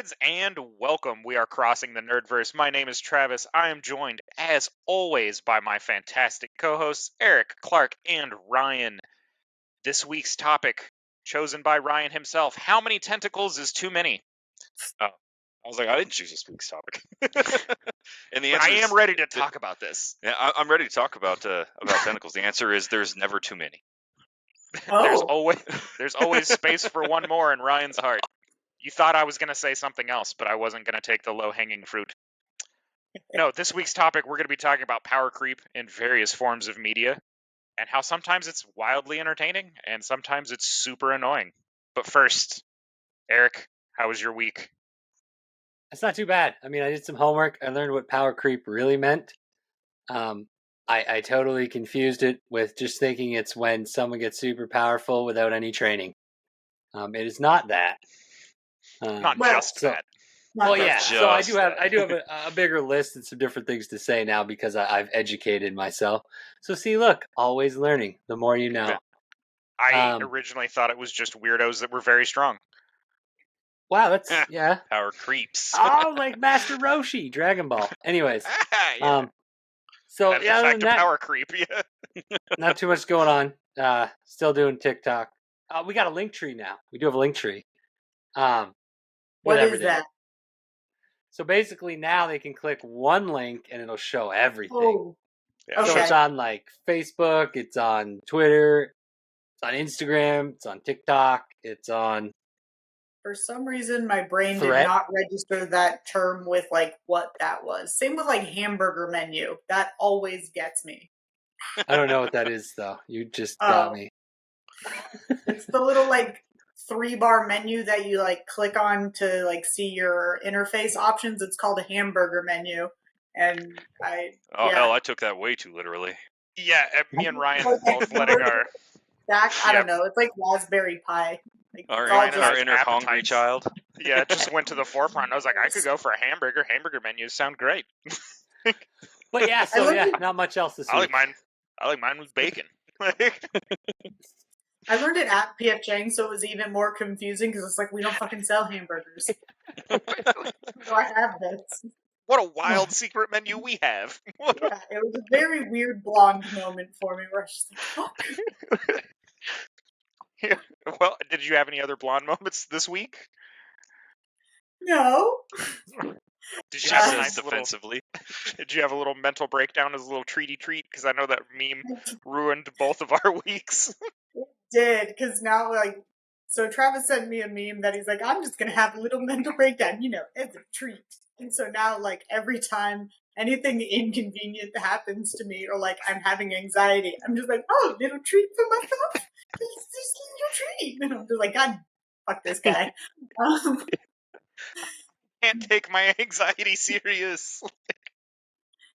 nerds, and welcome. We are crossing the nerdverse. My name is Travis. I am joined, as always, by my fantastic co-hosts, Eric, Clark, and Ryan. This week's topic, chosen by Ryan himself. How many tentacles is too many? Oh, I was like, I didn't choose this week's topic. And the But answer I is, am ready to talk about this. yeah, I'm ready to talk about tentacles. The answer is there's never too many. Oh, There's always space for one more in Ryan's heart. You thought I was going to say something else, but I wasn't going to take the low-hanging fruit. No, this week's topic, we're going to be talking about power creep in various forms of media, and how sometimes it's wildly entertaining, and sometimes it's super annoying. But first, Eric, how was your week? it's not too bad. I mean, I did some homework. I learned what power creep really meant. I totally confused it with just thinking it's when someone gets super powerful without any training. It is not that. Not Well, just that. Well, yeah. Just So I do have that. a bigger list and some different things to say now because I've educated myself. So see, look, always learning. The more you know. Yeah. I originally thought it was just weirdos that were very strong. Wow, that's yeah. Power creeps. Oh, like Master Roshi, Dragon Ball. Anyways, Yeah. so That is yeah, in other fact than a that, power creep. Yeah. not too much going on. Still doing TikTok. We got a link tree now. We do have a link tree. What with is everything. that? So basically now they can click one link and it'll show everything. Oh, Yeah. So okay. it's on like Facebook, it's on Twitter, it's on Instagram, it's on TikTok, it's on For some reason, my brain Thread? did not register that term with like what that was. Same with like hamburger menu. That always gets me. I don't know what that is though. You just got Oh. me. It's the little like 3-bar menu that you like click on to like see your interface options. It's called a hamburger menu, and Oh hell, I took that way too literally. Yeah, me and Ryan Like both letting our... stack. I Yep. don't know. It's like Raspberry Pi. Like, Our, it's all Ryan and our I's inner hungry appetites. child. Yeah, it just went to the forefront. I was like, I could go for a hamburger. Hamburger menus sound great. But yeah, so love yeah, it. not much else this I week. like mine with bacon. I learned it at PF Chang, so it was even more confusing because it's like we don't fucking sell hamburgers. So I have this. What a wild secret menu we have. Yeah, it was a very weird blonde moment for me where I was just like, fuck. Yeah. Well, did you have any other blonde moments this week? No. Did you She have a says nice little? defensively. Did you have a little mental breakdown as a little treaty treat? Because I know that meme ruined both of our weeks. Did, because now, like, so Travis sent me a meme that he's like, I'm just going to have a little mental breakdown, you know, as a treat. And so now, like, every time anything inconvenient happens to me or, like, I'm having anxiety, I'm just like, oh, little treat for myself? It's just a little treat. And I'm just like, God, fuck this guy. Can't take my anxiety serious.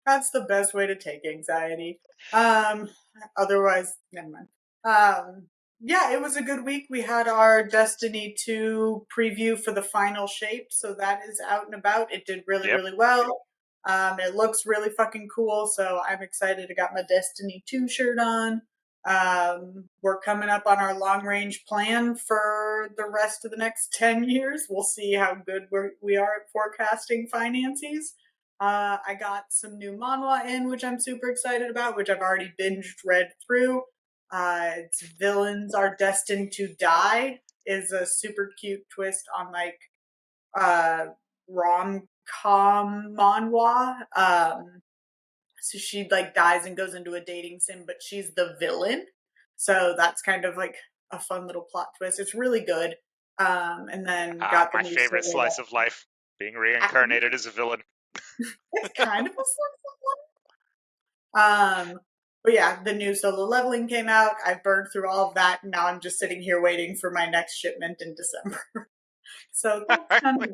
That's the best way to take anxiety. Otherwise, never mind. Yeah, it was a good week. We had our Destiny 2 preview for the final shape, so that is out and about. It did really, Yep. really well. It looks really fucking cool, so I'm excited. I got my Destiny 2 shirt on. We're coming up on our long-range plan for the rest of the next 10 years. We'll see how good we are at forecasting finances. I got some new manhwa in, which I'm super excited about, which I've already read through. It's Villains Are Destined to Die is a super cute twist on like rom-com manhwa. So she like dies and goes into a dating sim, but she's the villain. So that's kind of like a fun little plot twist. It's really good. And then got the My new favorite Solo slice of life, being reincarnated as a villain. It's kind of a slice of life. But yeah, the new Solo Leveling came out. I've burned through all of that, and now I'm just sitting here waiting for my next shipment in December. So that's kind of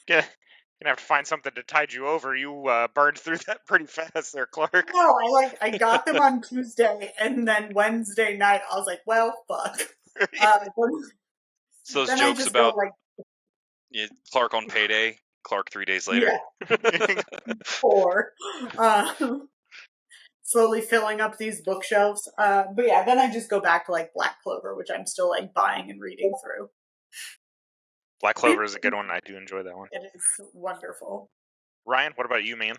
Gonna have to find something to tide you over. You burned through that pretty fast there, Clark. No, I got them on Tuesday, and then Wednesday night I was like, well, fuck. It's those then I jokes just about go, like, Clark on payday, Clark 3 days later. yeah, 4. Slowly filling up these bookshelves. But yeah, then I just go back to like Black Clover, which I'm still like buying and reading through. Black Clover is a good one. I do enjoy that one. It is wonderful. Ryan, what about you, man?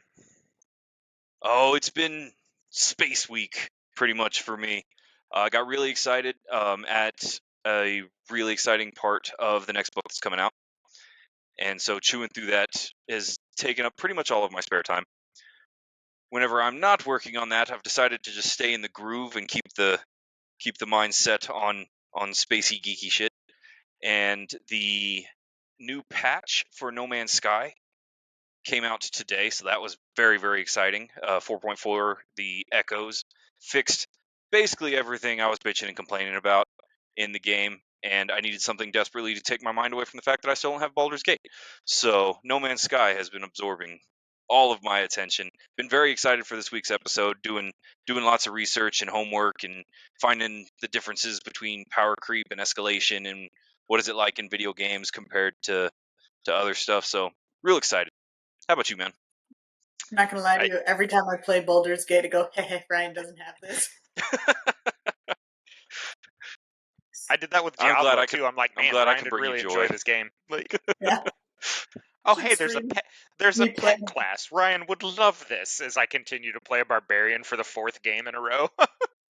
Oh, it's been Space Week pretty much for me. I got really excited at a really exciting part of the next book that's coming out. And so chewing through that has taken up pretty much all of my spare time. Whenever I'm not working on that, I've decided to just stay in the groove and keep the mind set on spacey geeky shit. And the new patch for No Man's Sky came out today, so that was very, very exciting. 4.4, the echoes fixed basically everything I was bitching and complaining about in the game, and I needed something desperately to take my mind away from the fact that I still don't have Baldur's Gate. So No Man's Sky has been absorbing all of my attention. Been very excited for this week's episode, doing lots of research and homework and finding the differences between power creep and escalation and what is it like in video games compared to other stuff. So real excited. How about you, man? I'm not gonna lie to you. Every time I play Baldur's Gate, I go, "Hey, Ryan doesn't have this." I did that with I'm Diablo glad I too. I'm like, man, glad I Ryan can would bring you really joy. enjoy this game. Like, Yeah. oh, hey, there's a Stream pet. There's a me pet playing. class. Ryan would love this. As I continue to play a barbarian for the 4th game in a row.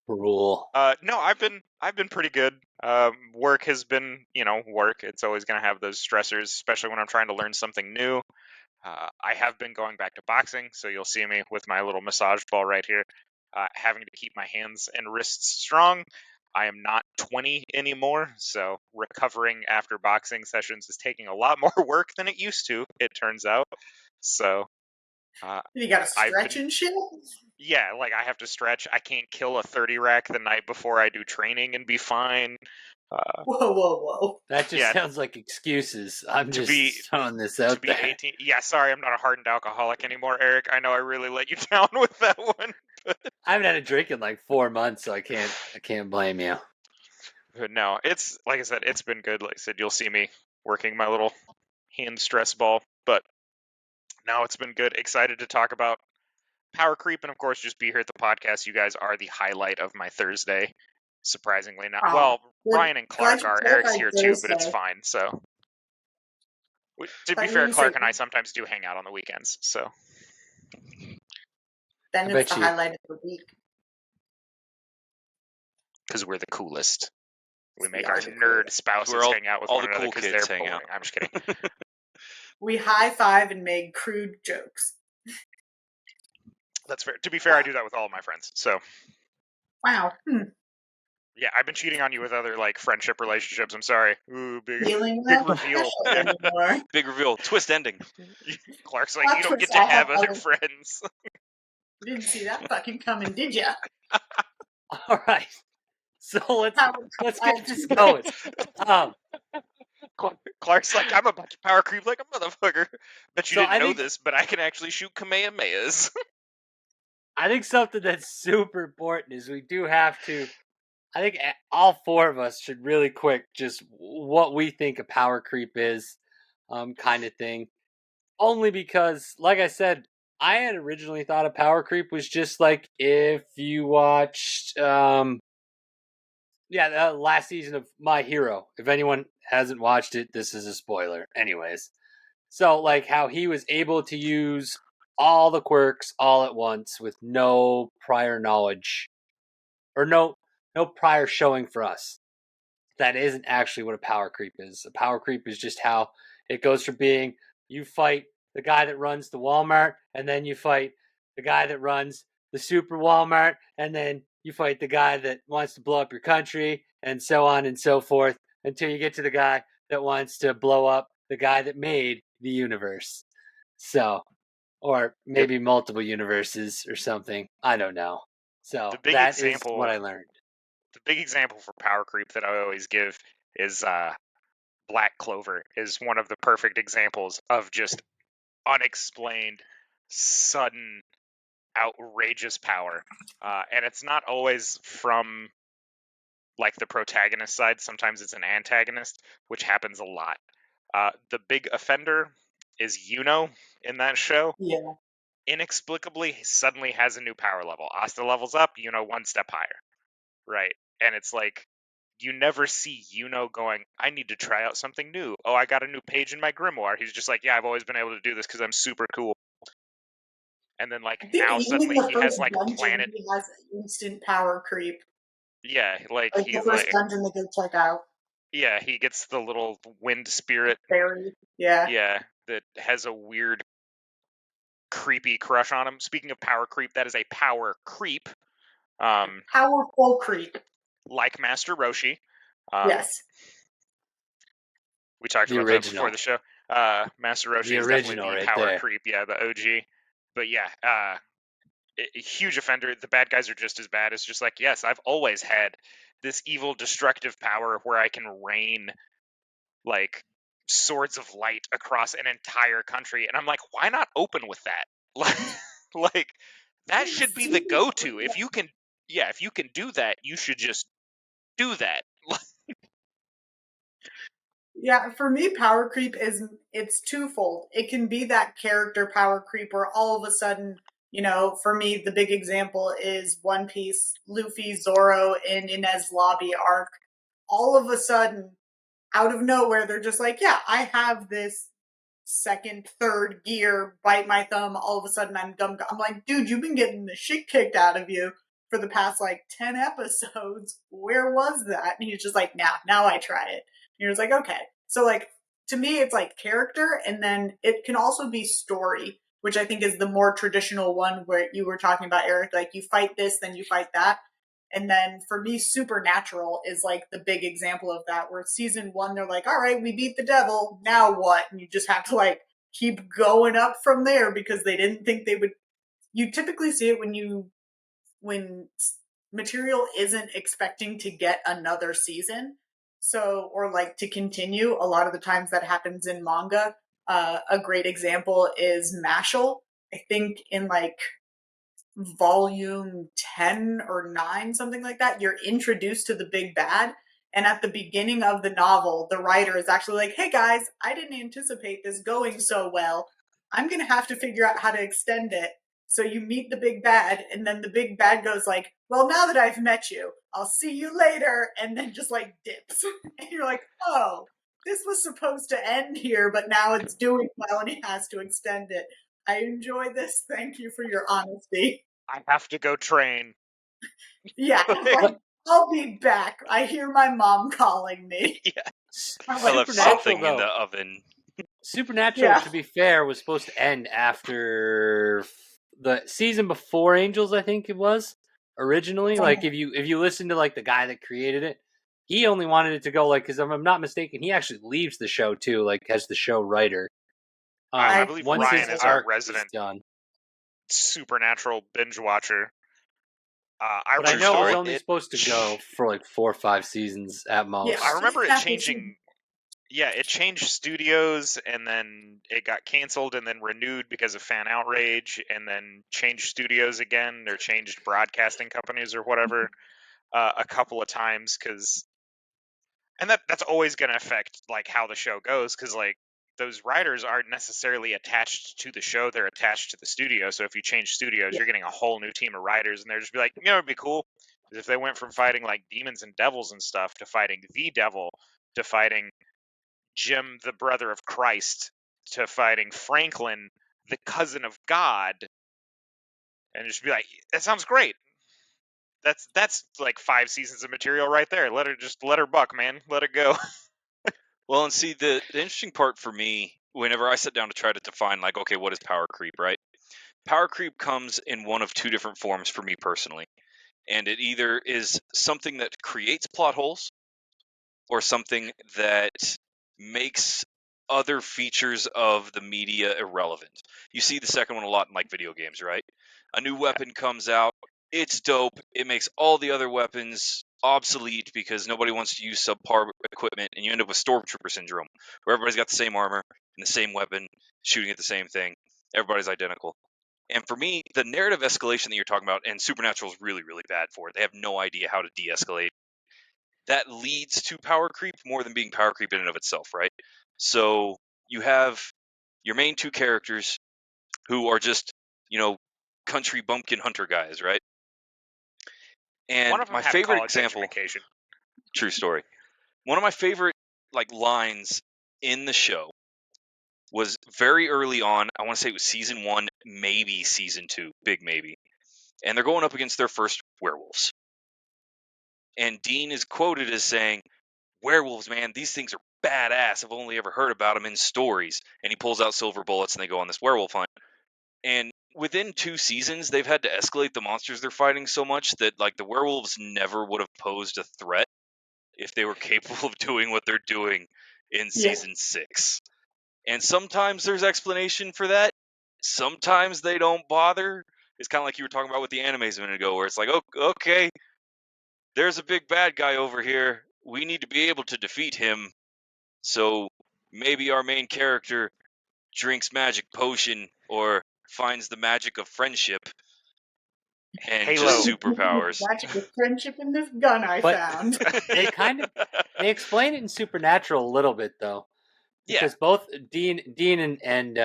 Rule. No, I've been pretty good. Work has been, work. It's always going to have those stressors, especially when I'm trying to learn something new. I have been going back to boxing, so you'll see me with my little massage ball right here, having to keep my hands and wrists strong. I am not 20 anymore, so recovering after boxing sessions is taking a lot more work than it used to, it turns out. So, You gotta I've stretch been, and shit. yeah, like I have to stretch. I can't kill a 30 rack the night before I do training and be fine. Whoa. That just Yeah. sounds like excuses. I'm To just be- throwing this To out be there. 18. Yeah, sorry, I'm not a hardened alcoholic anymore, Eric. I know I really let you down with that one. I haven't had a drink in like 4 months, so I can't blame you. But no, it's like I said, it's been good. Like I said, you'll see me working my little hand stress ball. But no, it's been good. Excited to talk about power creep and of course just be here at the podcast. You guys are the highlight of my Thursday. Surprisingly not. Oh, Well, good. Ryan and Clark Glad you are. said Eric's my here too, but it's Thursday. fine. So to be But fair, you Clark say- and I sometimes do hang out on the weekends. So Then I it's bet the you- highlight of the week. because we're the coolest. We make We our are the nerd coolest. spouses Where hang out with all one the another cool because kids they're hang boring. out. I'm just kidding. We high five and make crude jokes. That's fair. To be fair, I do that with all of my friends. So Wow. yeah, I've been cheating on you with other like friendship relationships. I'm sorry. Ooh, big Feeling big that reveal. special anymore. Big reveal. Twist ending. Clark's like, you don't get Twist, to I have have other other- friends. You didn't see that fucking coming, did ya? All right. So let's I get have this two going. friends. Clark's like, I'm a bunch of power creep like a motherfucker. Bet you So didn't I know think- this, but I can actually shoot Kamehamehas. I think something that's super important is we do have to. I think all 4 of us should really quick just what we think a power creep is, kind of thing. Only because, like I said, I had originally thought a power creep was just like if you watched, the last season of My Hero. If anyone hasn't watched it, this is a spoiler. Anyways, so like how he was able to use all the quirks all at once with no prior knowledge or no prior showing for us. That isn't actually what a power creep is. A power creep is just how it goes from being you fight the guy that runs the Walmart, and then you fight the guy that runs the super Walmart, and then you fight the guy that wants to blow up your country, and so on and so forth, until you get to the guy that wants to blow up the guy that made the universe. So, or maybe multiple universes or something. I don't know. So The big that is example- what I learned. The big example for power creep that I always give is Black Clover is one of the perfect examples of just unexplained, sudden, outrageous power. And it's not always from like the protagonist side. Sometimes it's an antagonist, which happens a lot. The big offender is Yuno in that show. Yeah. Inexplicably, suddenly has a new power level. Asta levels up, Yuno one step higher. Right. And it's like, you never see Yuno going, I need to try out something new. Oh, I got a new page in my grimoire. He's just like, yeah, I've always been able to do this because I'm super cool. And then, like, I think now even suddenly the he first has, like, dungeon, planet. he has instant power creep. Yeah, like, Like the he's first like, dungeon that they check out. yeah, he gets the little wind spirit. Fairy. Yeah. Yeah, that has a weird, creepy crush on him. Speaking of power creep, that is a power creep. Powerful creep. Like Master Roshi. Yes. We talked The about original. that before the show. Master Roshi The is original definitely the right power there. creep. Yeah, the OG. But yeah, a huge offender. The bad guys are just as bad. It's just like, yes, I've always had this evil, destructive power where I can rain, like, swords of light across an entire country. And I'm like, why not open with that? Like, that should be the go-to. If you can do that, you should just do that. Yeah, for me, power creep it's twofold. It can be that character power creep where all of a sudden, for me, the big example is One Piece, Luffy, Zoro in Inez Lobby arc. All of a sudden, out of nowhere, they're just like, yeah, I have this second, third gear, bite my thumb, all of a sudden I'm dumb. I'm like, dude, you've been getting the shit kicked out of you for the past like 10 episodes. Where was that? And he's just like, now I try it. And you're just like, okay. So like, to me, it's like character, and then it can also be story, which I think is the more traditional one where you were talking about, Eric, like you fight this, then you fight that. And then for me, Supernatural is like the big example of that, where season 1, they're like, all right, we beat the devil. Now what? And you just have to like keep going up from there because they didn't think they would. You typically see it when material isn't expecting to get another season. So, or like to continue. A lot of the times that happens in manga. A great example is Mashal. I think in like volume 10 or 9, something like that, you're introduced to the big bad. And at the beginning of the novel, the writer is actually like, hey guys, I didn't anticipate this going so well. I'm going to have to figure out how to extend it. So you meet the big bad, and then the big bad goes like, well, now that I've met you, I'll see you later. And then just like dips. And you're like, oh, this was supposed to end here, but now it's doing well and he has to extend it. I enjoy this. Thank you for your honesty. I have to go train. Yeah, like, I'll be back. I hear my mom calling me. Yeah. I left something in the oven. Supernatural, to be fair, was supposed to end after the season before Angels, I think it was originally. Like if you listen to like the guy that created it, he only wanted it to go like, because if I'm not mistaken, he actually leaves the show too, like as the show writer. I believe Ryan is our resident done. Supernatural binge watcher. But I know it was only supposed to go for like 4 or 5 seasons at most. Yeah, I remember it changing. Yeah, it changed studios, and then it got canceled, and then renewed because of fan outrage, and then changed studios again, or changed broadcasting companies or whatever a couple of times, and that's always going to affect like how the show goes, because like those writers aren't necessarily attached to the show; they're attached to the studio. So if you change studios, you're getting a whole new team of writers, and they're just be like, it'd be cool if they went from fighting like demons and devils and stuff to fighting the devil to fighting Jim, the brother of Christ, to fighting Franklin, the cousin of God, and just be like, that sounds great. That's like 5 seasons of material right there. Let her buck, man. Let it go. Well, and see, the interesting part for me, whenever I sit down to try to define, like, okay, what is power creep, right? Power creep comes in one of 2 different forms for me personally. And it either is something that creates plot holes or something that makes other features of the media irrelevant. You see the second one a lot in like video games, right? A new weapon comes out, it's dope, it makes all the other weapons obsolete because nobody wants to use subpar equipment, and you end up with Stormtrooper syndrome, where everybody's got the same armor and the same weapon, shooting at the same thing. Everybody's identical. And for me, the narrative escalation that you're talking about, and Supernatural is really, really bad for it. They have no idea how to de-escalate. That leads to power creep more than being power creep in and of itself, right? So you have your main 2 characters who are just, country bumpkin hunter guys, right? And one of them my had favorite college example, education. True story. One of my favorite lines in the show was very early on. I want to say it was season 1, maybe season 2, big maybe. And they're going up against their first werewolves. And Dean is quoted as saying, "Werewolves, man, these things are badass. I've only ever heard about them in stories." And he pulls out silver bullets and they go on this werewolf hunt. And within 2 seasons, they've had to escalate the monsters they're fighting so much that the werewolves never would have posed a threat if they were capable of doing what they're doing in season 6. And sometimes there's explanation for that. Sometimes they don't bother. It's kind of like you were talking about with the animes a minute ago, where it's like, oh, okay, there's a big bad guy over here. We need to be able to defeat him. So maybe our main character drinks magic potion or finds the magic of friendship and Halo. just superpowers. Magic of friendship in this gun I But- found. They explain it in Supernatural a little bit though, Yeah. because both Dean and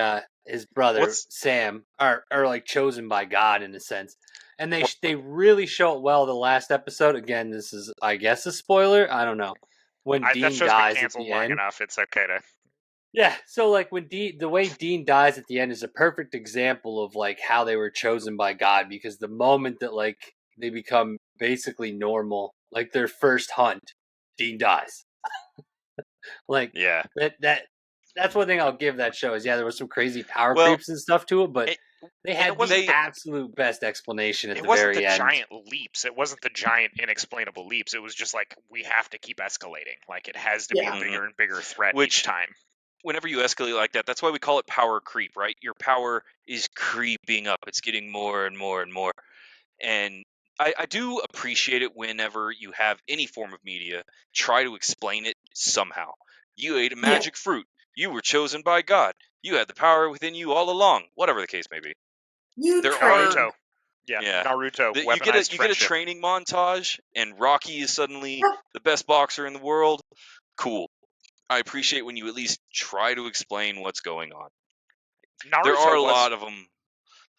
his brother What's- Sam are chosen by God in a sense, and they really show it well. The last episode, again, this is I guess a spoiler. I don't know. When That Dean show's been dies at canceled the long end, enough. It's okay to. yeah. So when the way Dean dies at the end is a perfect example of how they were chosen by God, because the moment that they become basically normal, their first hunt, Dean dies. Yeah. That's one thing I'll give that show is there was some crazy power Well, creeps and stuff to it, but they had it wasn't the absolute best explanation at It the wasn't very the end. giant leaps. It wasn't the giant inexplainable leaps. It was just we have to keep escalating. It has to be Yeah. a bigger and bigger threat Which- each time. Whenever you escalate like that, that's why we call it power creep, right? Your power is creeping up. It's getting more and more and more. And I do appreciate it whenever you have any form of media try to explain it somehow. You ate a magic fruit. You were chosen by God. You had the power within you all along. Whatever the case may be. You There trained. Naruto. Yeah, Yeah. Naruto. You Weaponized get a friendship. training montage, and Rocky is suddenly the best boxer in the world. Cool. I appreciate when you at least try to explain what's going on. Naruto There are a was lot of them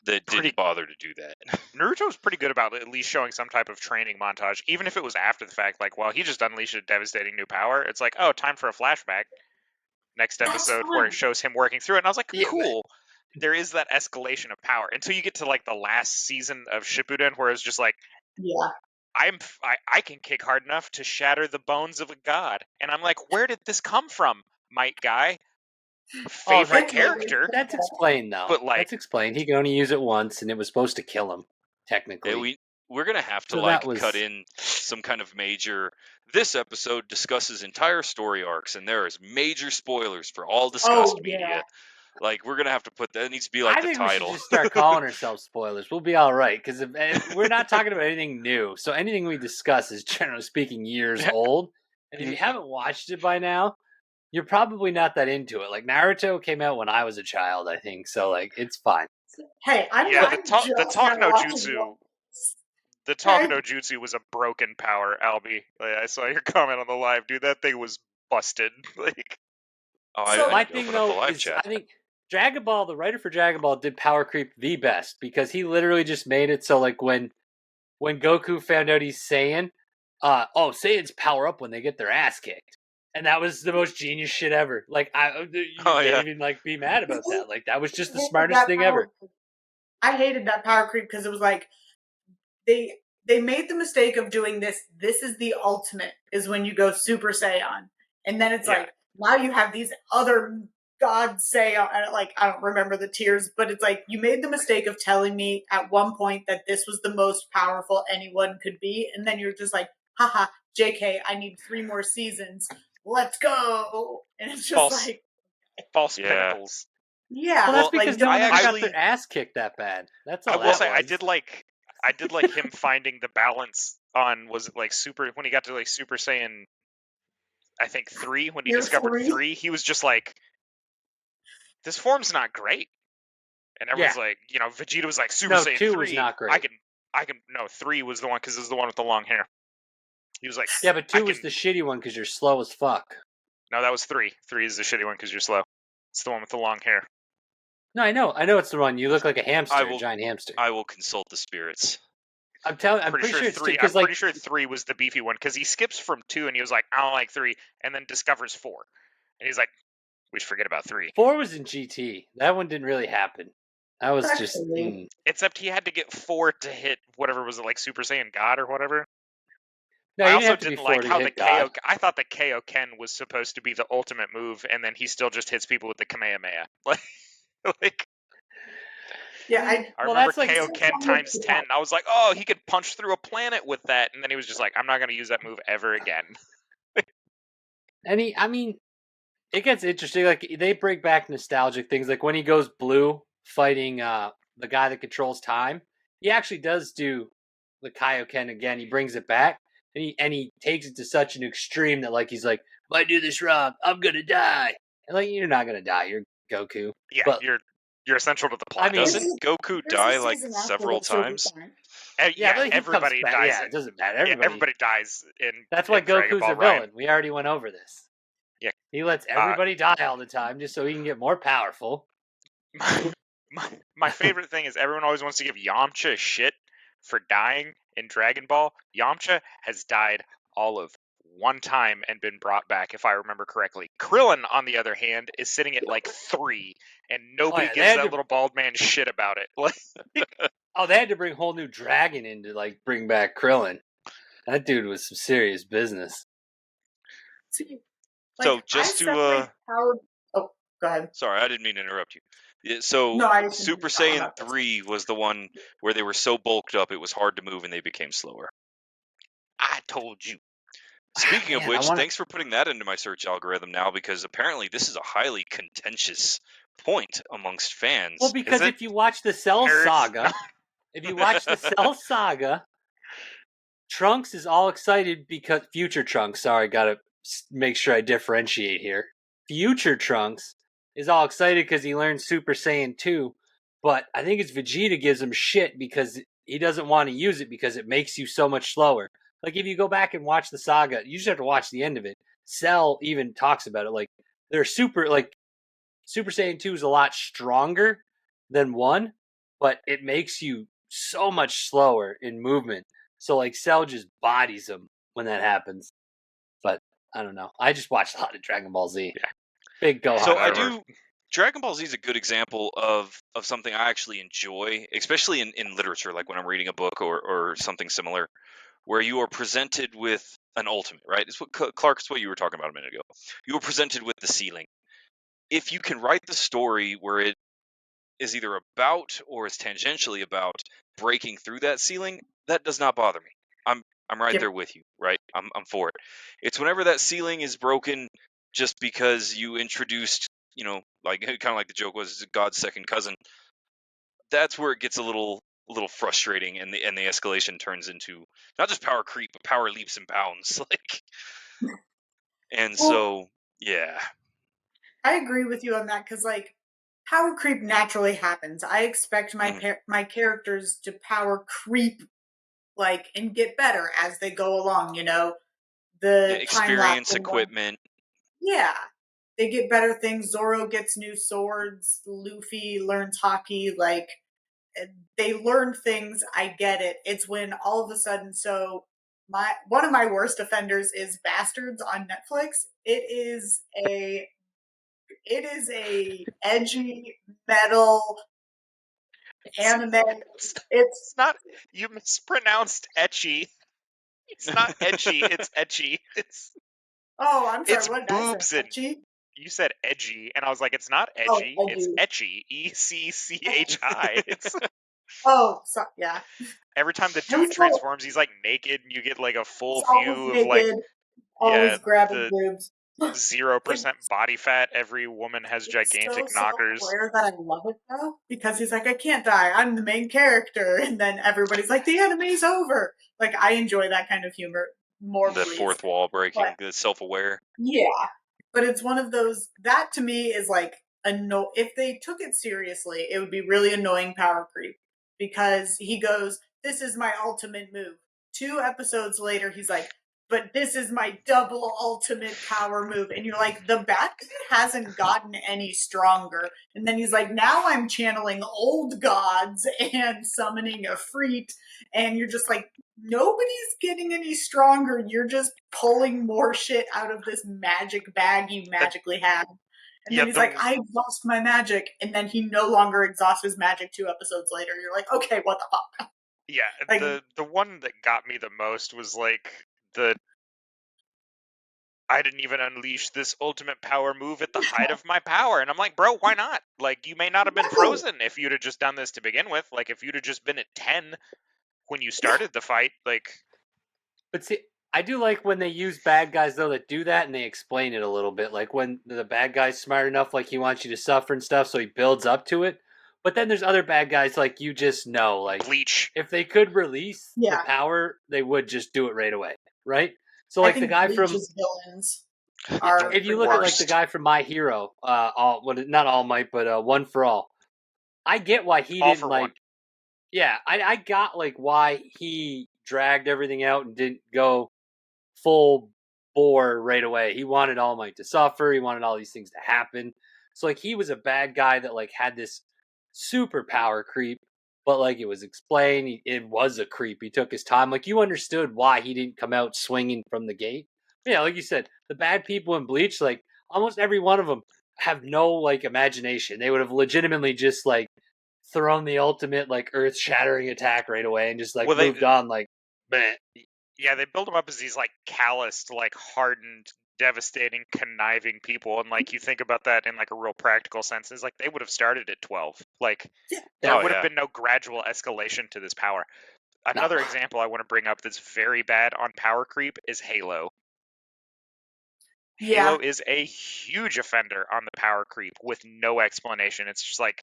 that pretty- didn't bother to do that. Naruto's pretty good about at least showing some type of training montage, even if it was after the fact. Well, he just unleashed a devastating new power. It's oh, time for a flashback. Next That's episode where fine. it shows him working through it, and I was like, Yeah, but- cool. There is that escalation of power until you get to the last season of Shippuden, where it's just Yeah. I can kick hard enough to shatter the bones of a god, and I'm like, where did this come from, Might Guy? Favorite that's- character. That's explained though. But, that's explained. He can only use it once, and it was supposed to kill him. Technically, Yeah, we're gonna have to So that was- cut in some kind of major. This episode discusses entire story arcs, and there is major spoilers for all discussed yeah. media. We're gonna have to put that. It needs to be I the think title. we should just start calling ourselves spoilers. We'll be all right because if we're not talking about anything new. So anything we discuss is generally speaking years old. And if you haven't watched it by now, you're probably not that into it. Naruto came out when I was a child, I think. So it's fine. Hey, I'm Yeah, not the talk no jutsu. The talk Okay. no jutsu was a broken power, Albie. I saw your comment on the live, dude. That thing was busted. Oh, So I My need to thing open up the though live is chat. I think Dragon Ball, the writer for Dragon Ball, did power creep the best because he literally just made it so when Goku found out he's Saiyan, Saiyans power up when they get their ass kicked. And that was the most genius shit ever. You Oh, can't yeah. even be mad about that. That was just the hated smartest that thing power ever. creep. I hated that power creep because it was they made the mistake of doing this. This is the ultimate, is when you go Super Saiyan, and then it's Yeah. now you have these other God Saiyan. I don't remember the tiers, but it's you made the mistake of telling me at one point that this was the most powerful anyone could be, and then you're just haha, JK, I need 3 more seasons. Let's go. And it's just False. False Yeah. pinnacles. yeah. Well, that's like, because no don't- one ever actually- got their ass kicked that bad. That's all I will that say was. I did like him finding the balance on, was it super, when he got to Super Saiyan, I think 3, when he Year discovered 3? 3, he was just this form's not great. And everyone's Vegeta was Super No, Saiyan 2 3. was not great. No, 3 was the one, because this is the one with the long hair. He was Yeah, but 2 I was can- the shitty one because you're slow as fuck. no, that was 3. 3 is the shitty one because you're slow. It's the one with the long hair. No, I know it's the one. You look like a hamster, I a will- giant hamster. I will consult the spirits. I'm pretty sure it's 2 I'm because like pretty sure 3 was the beefy one because he skips from 2 and he was like, I don't like 3, and then discovers 4, and he's like, we should forget about 3. 4 was in GT. That one didn't really happen. That was just Actually. Except he had to get 4 to hit whatever was it, like Super Saiyan God or whatever. no. I You also didn't have to be didn't 4 like to how the hit KO. God. I thought the Kaioken was supposed to be the ultimate move, and then he still just hits people with the Kamehameha. Like Yeah, I Well, remember that's like Kaioken times 10. I was like, oh, he could punch through a planet with that, and then he was just like, I'm not going to use that move ever again. I mean, it gets interesting. Like they bring back nostalgic things. Like when he goes blue fighting the guy that controls time, he actually does do the Kaioken again. He brings it back, and he takes it to such an extreme that like he's like, if I do this wrong, I'm gonna die. And like you're not gonna die. You're Goku. Yeah, But you're essential to the plot. I mean, Doesn't Goku there's a die like season after several that, so it'll be times? fine. yeah, but he everybody comes back. dies. Yeah, it doesn't matter. Yeah, everybody dies in. That's why in Dragon Goku's Ball, a Ryan. villain. We already went over this. Yeah. He lets everybody die all the time just so he can get more powerful. My favorite thing is everyone always wants to give Yamcha shit for dying in Dragon Ball. Yamcha has died all of one time and been brought back, if I remember correctly. Krillin, on the other hand, is sitting at like 3, and nobody yeah, they gives had that to- little bald man shit about it. Oh, they had to bring a whole new dragon in to like bring back Krillin. That dude was some serious business. See, So just I to separate power. Oh, go ahead. sorry, I didn't mean to interrupt you. Yeah, so No, I didn't Super talk Saiyan about this. 3 was the one where they were so bulked up it was hard to move and they became slower. I told you. Speaking of Man, which, thanks for putting that into my search algorithm now, because apparently this is a highly contentious point amongst fans. Well, because it? if you watch the Cell Nerds? Saga, if you watch the Cell Saga, Trunks is all excited because Future Trunks. Sorry, gotta make sure I differentiate here. Future Trunks is all excited because he learned Super Saiyan 2, but I think it's Vegeta gives him shit because he doesn't want to use it because it makes you so much slower. Like if you go back and watch the saga, you just have to watch the end of it. Cell even talks about it. Like they're Super Saiyan 2 is a lot stronger than 1, but it makes you so much slower in movement. So like Cell just bodies him when that happens. But I don't know. I just watched a lot of Dragon Ball Z. Yeah. Big Gohan. So I However. do. Dragon Ball Z is a good example of something I actually enjoy, especially in literature, like when I'm reading a book or something similar, where you are presented with an ultimate, right? It's what Clark, it's what you were talking about a minute ago. You were presented with the ceiling. If you can write the story where it is either about or is tangentially about breaking through that ceiling, that does not bother me. I'm right Yep. there with you, right? I'm for it. It's whenever that ceiling is broken just because you introduced, like kind of like the joke was God's second cousin. That's where it gets a little frustrating, and the escalation turns into not just power creep, but power leaps and bounds. And Well- so yeah. I agree with you on that because, like, power creep naturally happens. I expect my characters to power creep, like, and get better as they go along. The time Experience, lapse and equipment. Yeah, they get better things. Zoro gets new swords. Luffy learns hockey. Like, they learn things. I get it. It's when all of a sudden, so one of my worst offenders is Bastards on Netflix. It is a edgy metal anime. It's not. You mispronounced etchy. It's not edgy. It's etchy. Oh, I'm sorry. It's What did I boobs say? and- Edgy? You said edgy, and I was like, it's not Oh, edgy. It's etchy. ECCHI. It's Oh, so, yeah. every time the was dude like- transforms, he's like naked, and you get like a full It's always view of naked, like always grabbing the boobs. 0% body fat. Every woman has gigantic It's so knockers. self-aware that I love it though, because he's like, I can't die. I'm the main character, and then everybody's like, the anime's over. Like, I enjoy that kind of humor more. The please. fourth wall breaking, But- the self-aware. Yeah, but it's one of those that to me is like if they took it seriously, it would be really annoying power creep because he goes, "This is my ultimate move." 2 episodes later, he's like, but this is my double ultimate power move. And you're like, the bad guy hasn't gotten any stronger. And then he's like, now I'm channeling old gods and summoning a Efreet. And you're just like, nobody's getting any stronger. You're just pulling more shit out of this magic bag you magically have. And Yeah, then he's like, I exhaust my magic. And then he no longer exhausts his magic 2 episodes later. You're like, okay, what the fuck? Yeah, Like- the one that got me the most was like the I didn't even unleash this ultimate power move at the height of my power. And I'm like, bro, why not? Like, you may not have been No. frozen if you'd have just done this to begin with. Like, if you'd have just been at 10 when you started the fight, like, But see, I do like when they use bad guys though that do that and they explain it a little bit. Like when the bad guy's smart enough, like he wants you to suffer and stuff, so he builds up to it. But then there's other bad guys like you just know, like Bleach. if they could release Yeah. the power, they would just do it right away, right? So I like the think guy from Bleach's villains are if you look at like the worst. guy from My Hero, not All Might, but One for All. I get why he All didn't for like. One. Yeah, I got like why he dragged everything out and didn't go full bore right away. He wanted All Might to suffer. He wanted all these things to happen. So like he was a bad guy that like had this super power creep, but like it was explained, it was a creep. He took his time. Like you understood why he didn't come out swinging from the gate. Yeah, like you said, the bad people in Bleach, like almost every one of them have no like imagination. They would have legitimately just like thrown the ultimate like earth shattering attack right away and just like Well, they- moved on like meh. Yeah, they build them up as these, like, calloused, like, hardened, devastating, conniving people. And, like, you think about that in, like, a real practical sense. It's like they would have started at 12. Like, Yeah. there Oh, would yeah. have been no gradual escalation to this power. Another example I want to bring up that's very bad on power creep is Halo. Yeah. Halo is a huge offender on the power creep with no explanation. It's just like,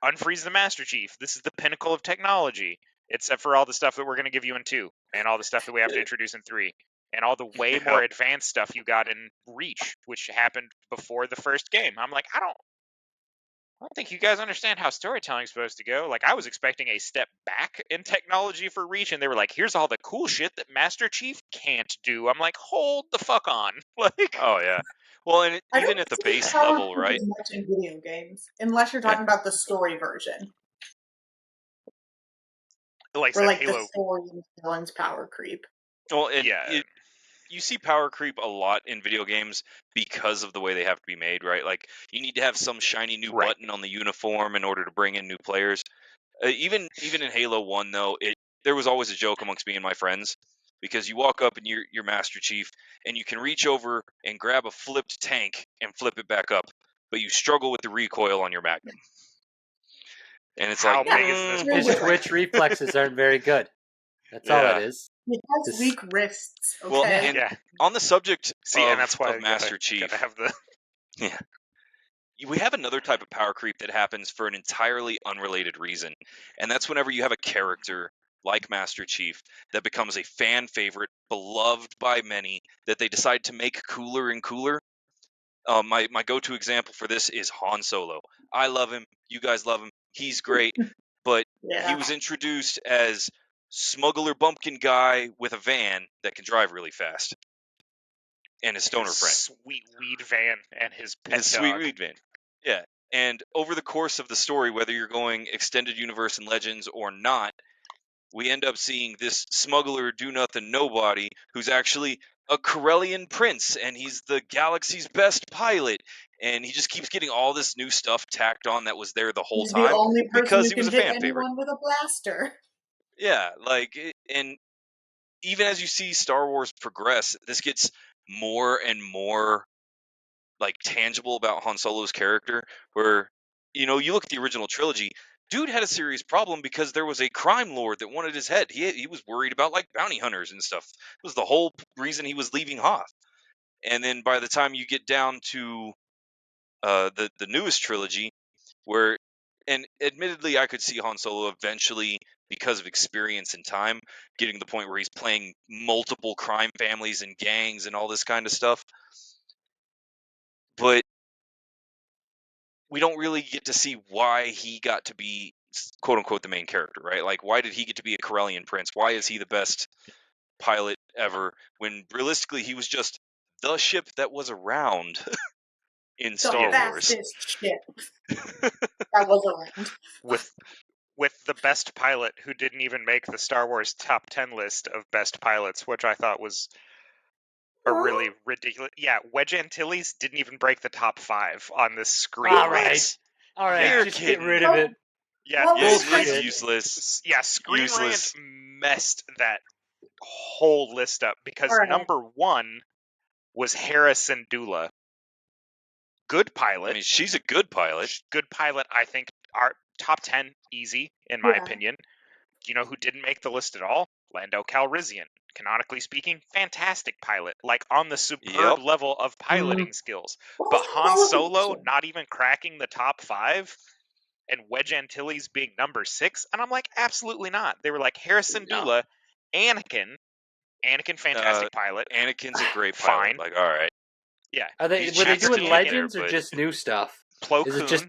unfreeze the Master Chief. This is the pinnacle of technology, except for all the stuff that we're going to give you in 2, and all the stuff that we have to introduce in 3, and all the way more advanced stuff you got in Reach, which happened before the first game. I'm like, I don't think you guys understand how storytelling is supposed to go. Like, I was expecting a step back in technology for Reach, and they were like, here's all the cool shit that Master Chief can't do. I'm like, hold the fuck on. Like, Oh yeah. Well, and I even don't at the see base power level, creep right? as much in video games, unless you're talking about the story version, like I where said, like Halo. the story and villains power creep. Well, and Yeah. you see power creep a lot in video games because of the way they have to be made, right? Like you need to have some shiny new Right. button on the uniform in order to bring in new players. Even in Halo 1 though, there was always a joke amongst me and my friends because you walk up and you're Master Chief and you can reach over and grab a flipped tank and flip it back up, but you struggle with the recoil on your Magnum. And it's How like, big is this You're His bullet? different. twitch reflexes aren't very good. That's all Yeah. that is. He has This- weak wrists. Okay. Well, and Yeah. on the subject See, of, and that's why of I Master Chief, gotta have the. we have another type of power creep that happens for an entirely unrelated reason, and that's whenever you have a character like Master Chief that becomes a fan favorite, beloved by many, that they decide to make cooler and cooler. My go-to example for this is Han Solo. I love him. You guys love him. He's great, but yeah. he was introduced as smuggler bumpkin guy with a van that can drive really fast, and his stoner his friend. Sweet weed van and his pet His dog. sweet weed van. Yeah. And over the course of the story, whether you're going extended universe and legends or not, we end up seeing this smuggler do nothing nobody who's actually a Corellian prince, and he's the galaxy's best pilot, and he just keeps getting all this new stuff tacked on that was there the whole He's time. the only person because who he can was a hit fan favorite. anyone with a blaster. Yeah, and even as you see Star Wars progress, this gets more and more like tangible about Han Solo's character, where you look at the original trilogy, dude had a serious problem because there was a crime lord that wanted his head. He was worried about like bounty hunters and stuff. It was the whole reason he was leaving Hoth. And then by the time you get down to the newest trilogy, where and admittedly I could see Han Solo eventually, because of experience and time, getting to the point where he's playing multiple crime families and gangs and all this kind of stuff. But we don't really get to see why he got to be quote unquote the main character, right? Like, why did he get to be a Corellian prince? Why is he the best pilot ever, when realistically he was just the ship that was around in The Star Wars. fastest ship that was around. with the best pilot who didn't even make the Star Wars top 10 list of best pilots, which I thought was a really ridiculous. Yeah, Wedge Antilles didn't even break the top 5 on this screen. All right. All right, Yeah. just You're get kidding. rid of it. Yeah, What Yeah, was Bullshit. it's that? useless. yeah, Screen Useless. Rant messed that whole list up because All right. number 1 was Harrison Dula. Good pilot. I mean, she's a good pilot. Good pilot, I think. Our top 10, easy, in my Yeah. opinion. You know who didn't make the list at all? Lando Calrissian. Canonically speaking, fantastic pilot. Like, on the superb Yep. level of piloting skills. What But was the Han qualification? Solo not even cracking the top 5, and Wedge Antilles being number 6, and I'm like, absolutely not. They were like, Harrison No. Dula, Anakin, fantastic pilot. Anakin's a great Fine. pilot. Like, all right. Yeah. Were they He's doing Jackson Legends Jr., or but- just new stuff? Plo Is it Koon. just-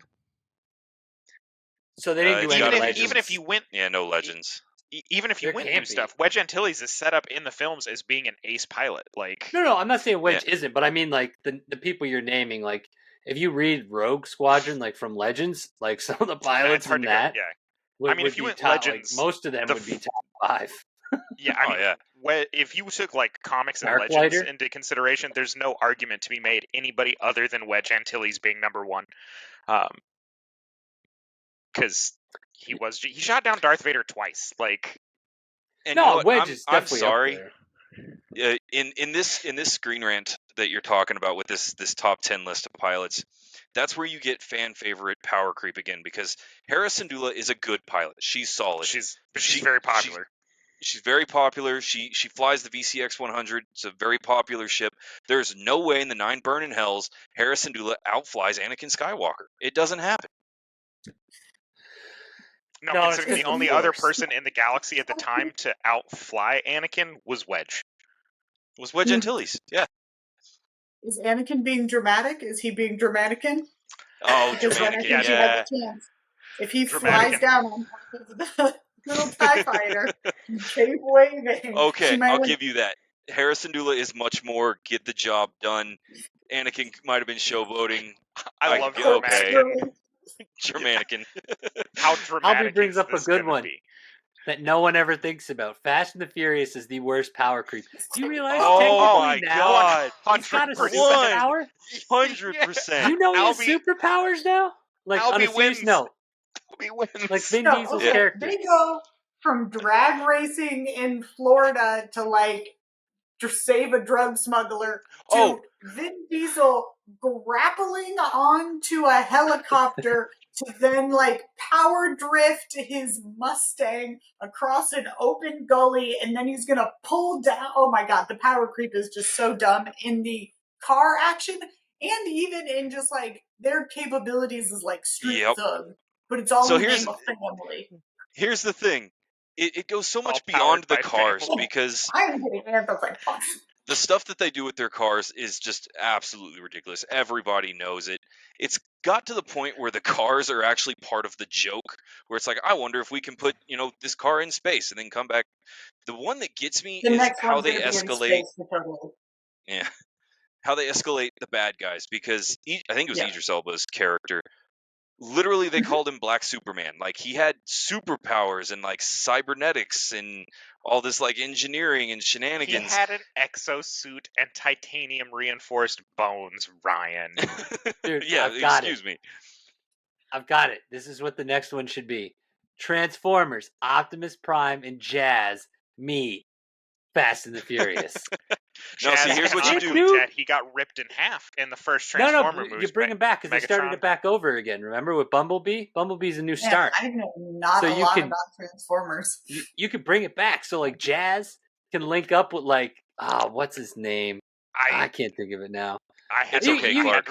So they didn't do it's any gotta be Legends. even if you went Yeah, no Legends. even if you There went can't new be. stuff, Wedge Antilles is set up in the films as being an ace pilot. Like, No, I'm not saying Wedge isn't, but I mean like the people you're naming. Like if you read Rogue Squadron, like from Legends, like some of the pilots it's hard in to go. that Yeah, would, I mean, would if you be went top, Legends, like, most of them the would be f- top 5. yeah. I Oh, mean, yeah. if you took like comics and Dark Legends Lighter? into consideration, there's no argument to be made anybody other than Wedge Antilles being number 1, because he shot down Darth Vader twice. Like, And you know No, what? Wedge is I'm definitely up sorry. there. In this Screen Rant that you're talking about with this top 10 list of pilots, that's where you get fan favorite power creep again, because Harrison Dula is a good pilot. She's solid. she's She- very popular. She's very popular. She flies the VCX 100. It's a very popular ship. There's no way in the 9 burning hells Harrison Dula outflies Anakin Skywalker. It doesn't happen. No, No, it's considering just the only the other Force. person in the galaxy at the time to outfly Anakin was Wedge. It was Wedge Antilles. Yeah. Is Anakin being dramatic? Is he being Dramatican? Oh, Because then I Dramatic. think he Yeah. has a chance. If he Dramatican. flies down on top of the little TIE fighter, cape waving, Okay, she might I'll win. give you that. Harrison Dula is much more get the job done. Anakin might have been showboating. I I love get- okay. Dramatican. Germanican. How dramatic brings is up a this good gonna one. be? That no one ever thinks about. Fast and the Furious is the worst power creep. Do you realize Oh technically my now God. he's got a 100%. superpower? 100%. Do you know he has Albie- superpowers now? Like on a Albie serious wins. note, He wins. like Vin No, Diesel's okay, character. they go from drag racing in Florida to like to save a drug smuggler to Oh. Vin Diesel grappling onto a helicopter to then like power drift his Mustang across an open gully, and then he's gonna pull down. Oh my God, the power creep is just so dumb in the car action and even in just like their capabilities as like street Yep. thug. But it's all So in the here's- name of family. Here's the thing. It goes so much All powered beyond the by cars family. because I'm getting anti-fun. the stuff that they do with their cars is just absolutely ridiculous. Everybody knows it. It's got to the point where the cars are actually part of the joke, where it's like, I wonder if we can put, this car in space and then come back. The one that gets me The is next how one's they gonna be in escalate. space for totally. Yeah. How they escalate the bad guys, because I think it was Yeah. Idris Elba's character. Literally, they Mhm. called him Black Superman. Like, he had superpowers and like cybernetics and all this like engineering and He shenanigans. had an exosuit and titanium reinforced bones, Ryan. Dude, Yeah, I've got excuse me. I've got it. This is what the next one should be. Transformers, Optimus Prime, and Jazz meet Fast and the Furious. No, see, Jazz here's what you canonically do. dead. He got ripped in half in the first no, Transformer movie. you bring him back because they started Megatron. it back over again. Remember with Bumblebee? Bumblebee's a new Man, start. I know not So a you lot can- about Transformers. You could bring it back. So like Jazz can link up with like what's his name? I I can't think of it now. had It's to, okay, I Clark.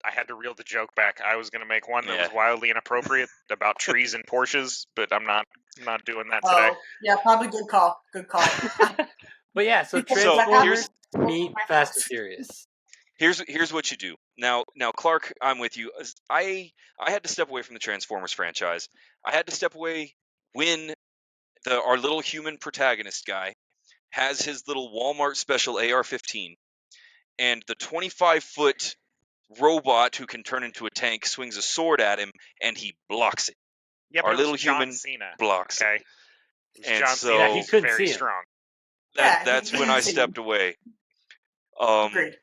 had to reel the joke back. I was going to make one that was Yeah. wildly inappropriate about trees and Porsches, but I'm not doing that today. Oh, yeah, probably good call. Good call. But yeah, so People So, Transformers here's- meet Fast and Furious. Here's what you do. Now, Clark, I'm with you. I had to step away from the Transformers franchise. I had to step away when our little human protagonist guy has his little Walmart special AR-15, and the 25-foot robot who can turn into a tank swings a sword at him, and he blocks it. Yeah, but Our it little was John human Cena. blocks it. Okay. It was And John so- Cena. Yeah, he He's couldn't very see him. strong. That's he when I couldn't see stepped him. away. Agreed.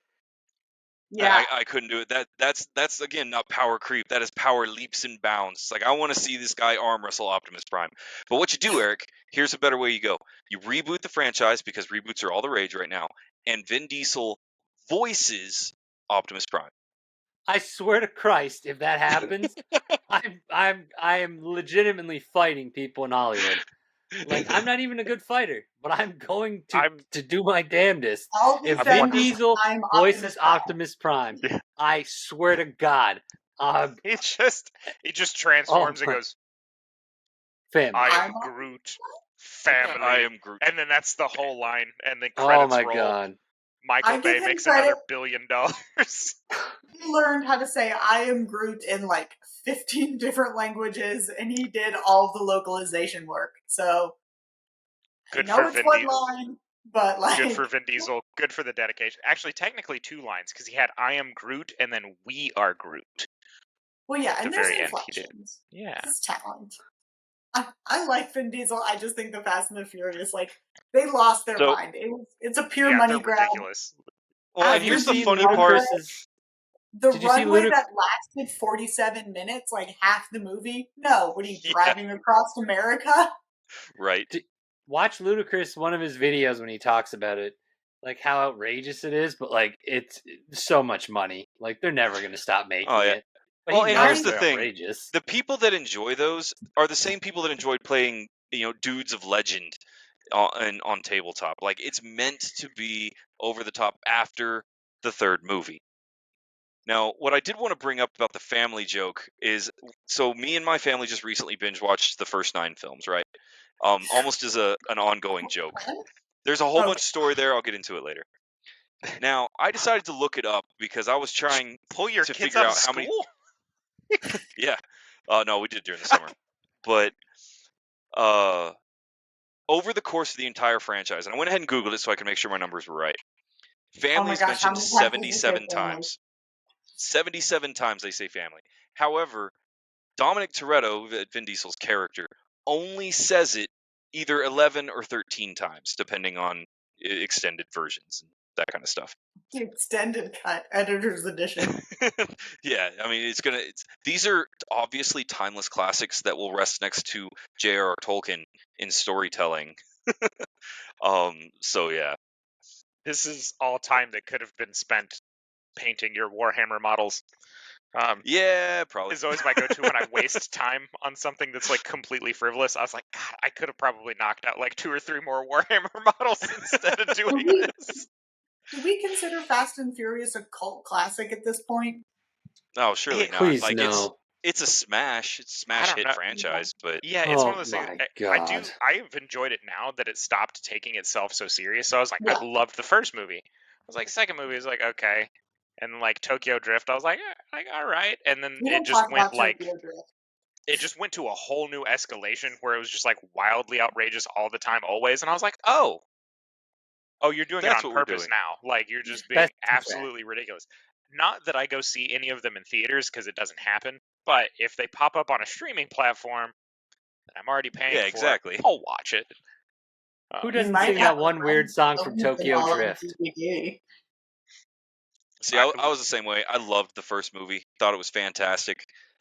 Yeah. I couldn't do it. That's again not power creep. That is power leaps and bounds. It's like I want to see this guy arm wrestle Optimus Prime. But what you do, Eric, here's a better way you go. You reboot the franchise because reboots are all the rage right now, and Vin Diesel voices Optimus Prime. I swear to Christ, if that happens, I am legitimately fighting people in Hollywood. Like, I'm not even a good fighter, but I'm going to do my damnedest. I'll If defend Vin this Diesel time voices Prime. Optimus Prime, Yeah. I swear to God, He just transforms and my- goes, family. I am I'm- Groot. Family. I am Groot. And then that's the whole line. And then Oh credits my roll. God. Michael I give Bay him makes credit. another $1 billion. He learned how to say I am Groot in like 15 different languages, and he did all the localization work. So Good I know for it's Vin one Diesel. line, but like Good for Vin Diesel. Good for the dedication. Actually, technically 2 lines because he had I am Groot and then we are Groot. well, yeah, at and the there's very end, he did. inflections. Yeah. This is talent. I like Vin Diesel. I just think the Fast and the Furious, like, they lost their So- mind. It's a pure Yeah, money they're grab. ridiculous. Well, Have and you here's the seen funny Runway? part. The Did you see runway Ludic- that lasted 47 minutes, like half the movie? No, what are you Yeah. driving across America? Right. Watch Ludacris, one of his videos when he talks about it, like how outrageous it is, but like it's so much money. Like they're never going to stop making Oh, yeah. it. But Well, he and knows here's the they're thing. outrageous. The people that enjoy those are the same people that enjoyed playing, Dudes of Legend on tabletop. Like it's meant to be over the top after the third movie. Now, what I did want to bring up about the family joke is, so me and my family just recently binge watched the first 9 films, right? Almost as an ongoing joke. There's a whole Okay. bunch of story there. I'll get into it later. Now, I decided to look it up because I was trying Pull your to kids figure out of out how many. school? Yeah. No, we did during the summer. But over the course of the entire franchise, and I went ahead and Googled it so I could make sure my numbers were right. Family is gosh, how mentioned many times did you say 77 family? times. 77 times they say family. However, Dominic Toretto, Vin Diesel's character, only says it either 11 or 13 times, depending on extended versions and that kind of stuff. The extended cut, editor's edition. Yeah, I mean, these are obviously timeless classics that will rest next to J.R.R. Tolkien in storytelling. So yeah. This is all time that could have been spent painting your Warhammer models. Yeah, probably. Is always my go-to when I waste time on something that's like completely frivolous. I was like, God, I could have probably knocked out like 2 or 3 more Warhammer models instead of doing this. Do we consider Fast and Furious a cult classic at this point? No, surely not. Please Like no. it's a smash don't hit know. franchise, but Yeah, it's one Oh of those things. my God. I've enjoyed it now that it stopped taking itself so serious. So I was like, Yeah. I loved the first movie. I was like, second movie was like, okay. And like Tokyo Drift, I was like all right. And then We it don't just talk went about like Tokyo Drift. it just went to a whole new escalation where it was just like wildly outrageous all the time, always. And I was like, oh, you're doing That's it on what we're purpose doing. now. Like you're just being That's too bad. absolutely ridiculous. Not that I go see any of them in theaters because it doesn't happen. But if they pop up on a streaming platform that I'm already paying Yeah, for, exactly. I'll watch it. Who doesn't might sing have that one to weird rent song the from whole thing Tokyo all on Drift? DVD. see, I was the same way. I loved the first movie. Thought it was fantastic.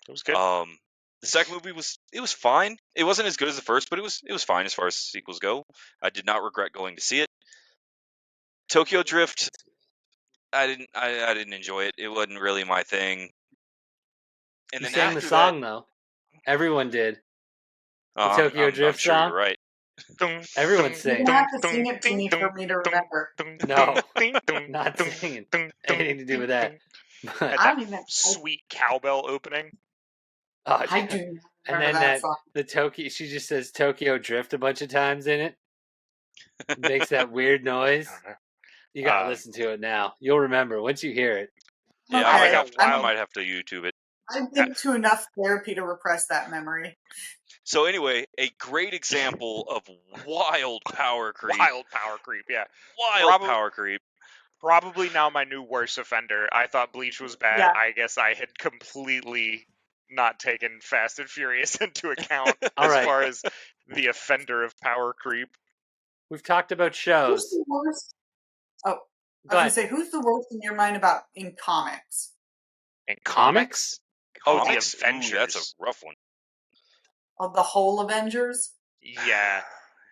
It was good. The second movie was fine. It wasn't as good as the first, but it was fine as far as sequels go. I did not regret going to see it. Tokyo Drift, I didn't enjoy it. It wasn't really my thing. And You then sang after the song though. Everyone did. that, Tokyo I'm Drift sure song? you're right. Everyone You're sing. gonna have to sing it to me for me to remember. No, not singing. Anything to do with that. Had I that don't even. sweet cowbell opening. Oh, I yeah. do not And remember then that song. the Tokyo, she just says Tokyo Drift a bunch of times in it. It makes that weird noise. I don't know. You gotta listen to it now. You'll remember once you hear it. Yeah, Okay, I I got I wild. might have to YouTube it. I've been to enough therapy to repress that memory. So anyway, a great example of wild power creep. Wild power creep, yeah. Wild power creep. Probably now my new worst offender. I thought Bleach was bad. Yeah. I guess I had completely not taken Fast and Furious into account All as right. far as the offender of power creep. We've talked about Who's shows. the worst? Oh, I was Go gonna ahead. say, who's the worst in your mind about in comics? In Comics? Oh, the Comics? Ooh, Avengers. that's a rough one. Oh, the whole Avengers? Yeah,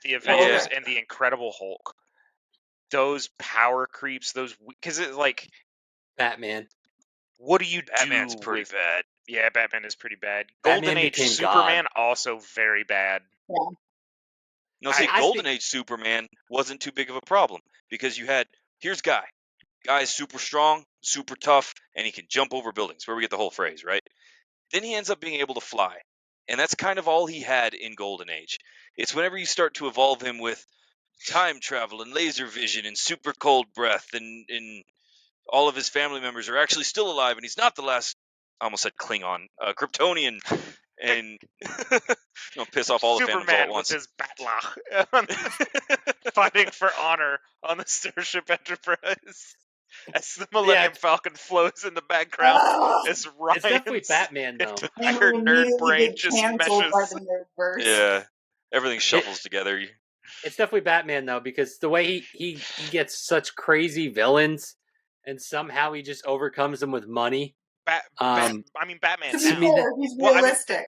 the Avengers Okay. and the Incredible Hulk. Those power creeps, because it's like, Batman. what do you Batman's do pretty with? bad. Yeah, Batman is pretty bad. Batman Golden Age became Superman also very bad. No, see, I Golden think- Age Superman wasn't too big of a problem because you had, here's Guy. Guy is super strong, super tough, and he can jump over buildings, where we get the whole phrase, right? Then he ends up being able to fly. And that's kind of all he had in Golden Age. It's whenever you start to evolve him with time travel and laser vision and super cold breath and all of his family members are actually still alive and he's not the last, I almost said Klingon, Kryptonian, and don't piss off all the fandoms all Superman at once. with his Batlach fighting for honor on the Starship Enterprise as the Millennium Falcon flows in the background Ugh. as Ryan's It's definitely Batman, though. entire And nerd immediately brain get just canceled by meshes. the Nerdverse. Yeah, everything shuffles together. It's definitely Batman, though, because the way he gets such crazy villains, and somehow he just overcomes them with money. I mean, Batman. To Now. be mean, fair, he's well, I mean, realistic.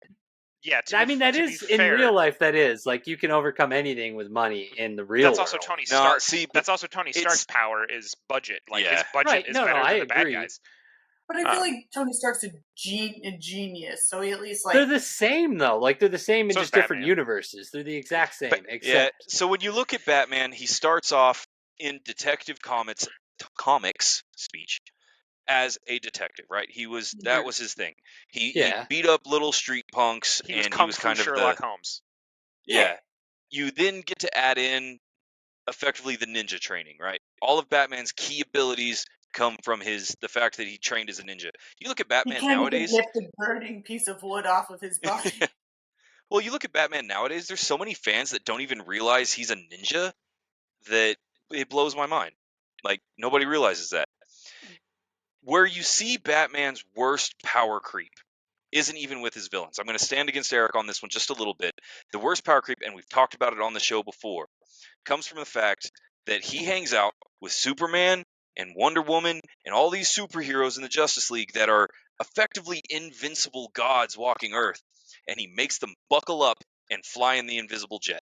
Yeah, I mean, that to is, be in fair, real life, that is. Like, you can overcome anything with money in the real That's also world. Tony No, Stark. see, but That's also Tony it's- Stark's power is budget. Like his Yeah. budget Right, is no, better I than the bad agree. guys. But I feel like Tony Stark's a genius, so he at least like They're the same, though. Like, they're the same in So is just different Batman. universes. They're the exact same, But- except yeah. So when you look at Batman, he starts off in Detective Comics speech as a detective, right? That was his thing. He beat up little street punks, He was and Kung he was Fu kind of Sherlock Holmes. Yeah. You then get to add in effectively the ninja training, right? All of Batman's key abilities come from the fact that he trained as a ninja. You look at he Batman can't nowadays. even lift a burning piece of wood off of his body. Well, you look at Batman nowadays, there's so many fans that don't even realize he's a ninja that it blows my mind. Like, nobody realizes that. Where you see Batman's worst power creep isn't even with his villains. I'm going to stand against Eric on this one just a little bit. The worst power creep, and we've talked about it on the show before, comes from the fact that he hangs out with Superman and Wonder Woman and all these superheroes in the Justice League that are effectively invincible gods walking Earth, and he makes them buckle up and fly in the invisible jet.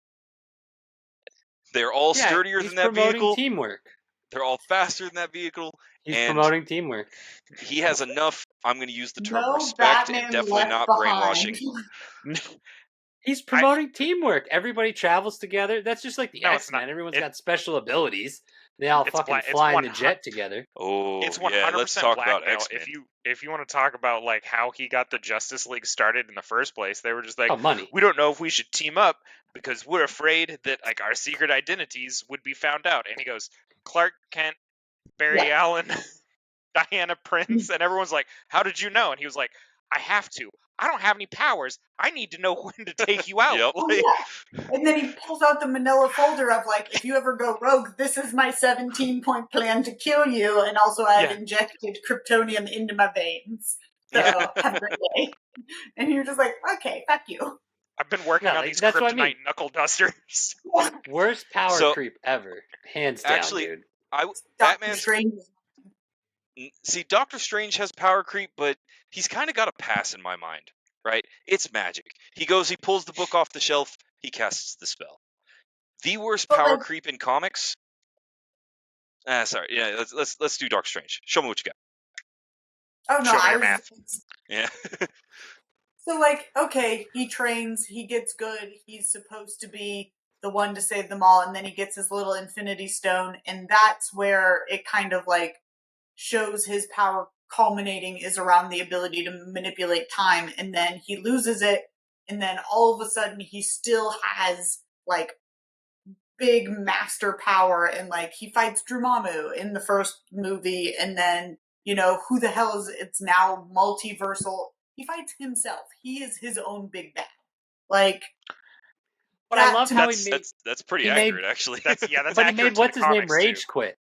They're all sturdier he's than that promoting vehicle. teamwork. They're all faster than that vehicle. He's And promoting teamwork. he has enough, I'm going to use the term No respect Batman and definitely left not behind. brainwashing. He's promoting teamwork. Everybody travels together. That's just like the No, it's not. X-Men. Everyone's got special abilities. They all fucking fly in the jet together. Oh, It's 100% yeah, let's talk about blackmail. X-Men. If you want to talk about like how he got the Justice League started in the first place, they were just like, Oh, money. we don't know if we should team up because we're afraid that like our secret identities would be found out. And he goes, Clark Kent, Barry Allen, Diana Prince, and everyone's like, how did you know? And he was like, I have to. I don't have any powers. I need to know when to take you out. Yep. Like, And then he pulls out the manila folder of like, if you ever go rogue, this is my 17-point plan to kill you, and also I've injected kryptonium into my veins. So have a great day. And you're just like, okay, fuck you. I've been working on these that's what I kryptonite mean. knuckle dusters. Worst power So- creep ever. Hands down, Actually, dude. Doctor Batman's Strange. See, Doctor Strange has power creep, but he's kind of got a pass in my mind, right? It's magic. He pulls the book off the shelf, he casts the spell. The worst But, power like- creep in comics. Sorry, yeah, let's do Doctor Strange. Show me what you got. Oh no, Show me I your was. math. Yeah. So like, okay, he trains, he gets good, he's supposed to be the one to save them all, and then he gets his little Infinity Stone, and that's where it kind of like shows his power culminating is around the ability to manipulate time, and then he loses it, and then all of a sudden he still has like big master power, and like he fights Dormammu in the first movie, and then who the hell is it's now multiversal He fights himself. He is his own big bad. Like, But I that love to how me- he made. That's pretty he made- accurate, actually. That's But he accurate made to what's the his name comics, rage too. quit.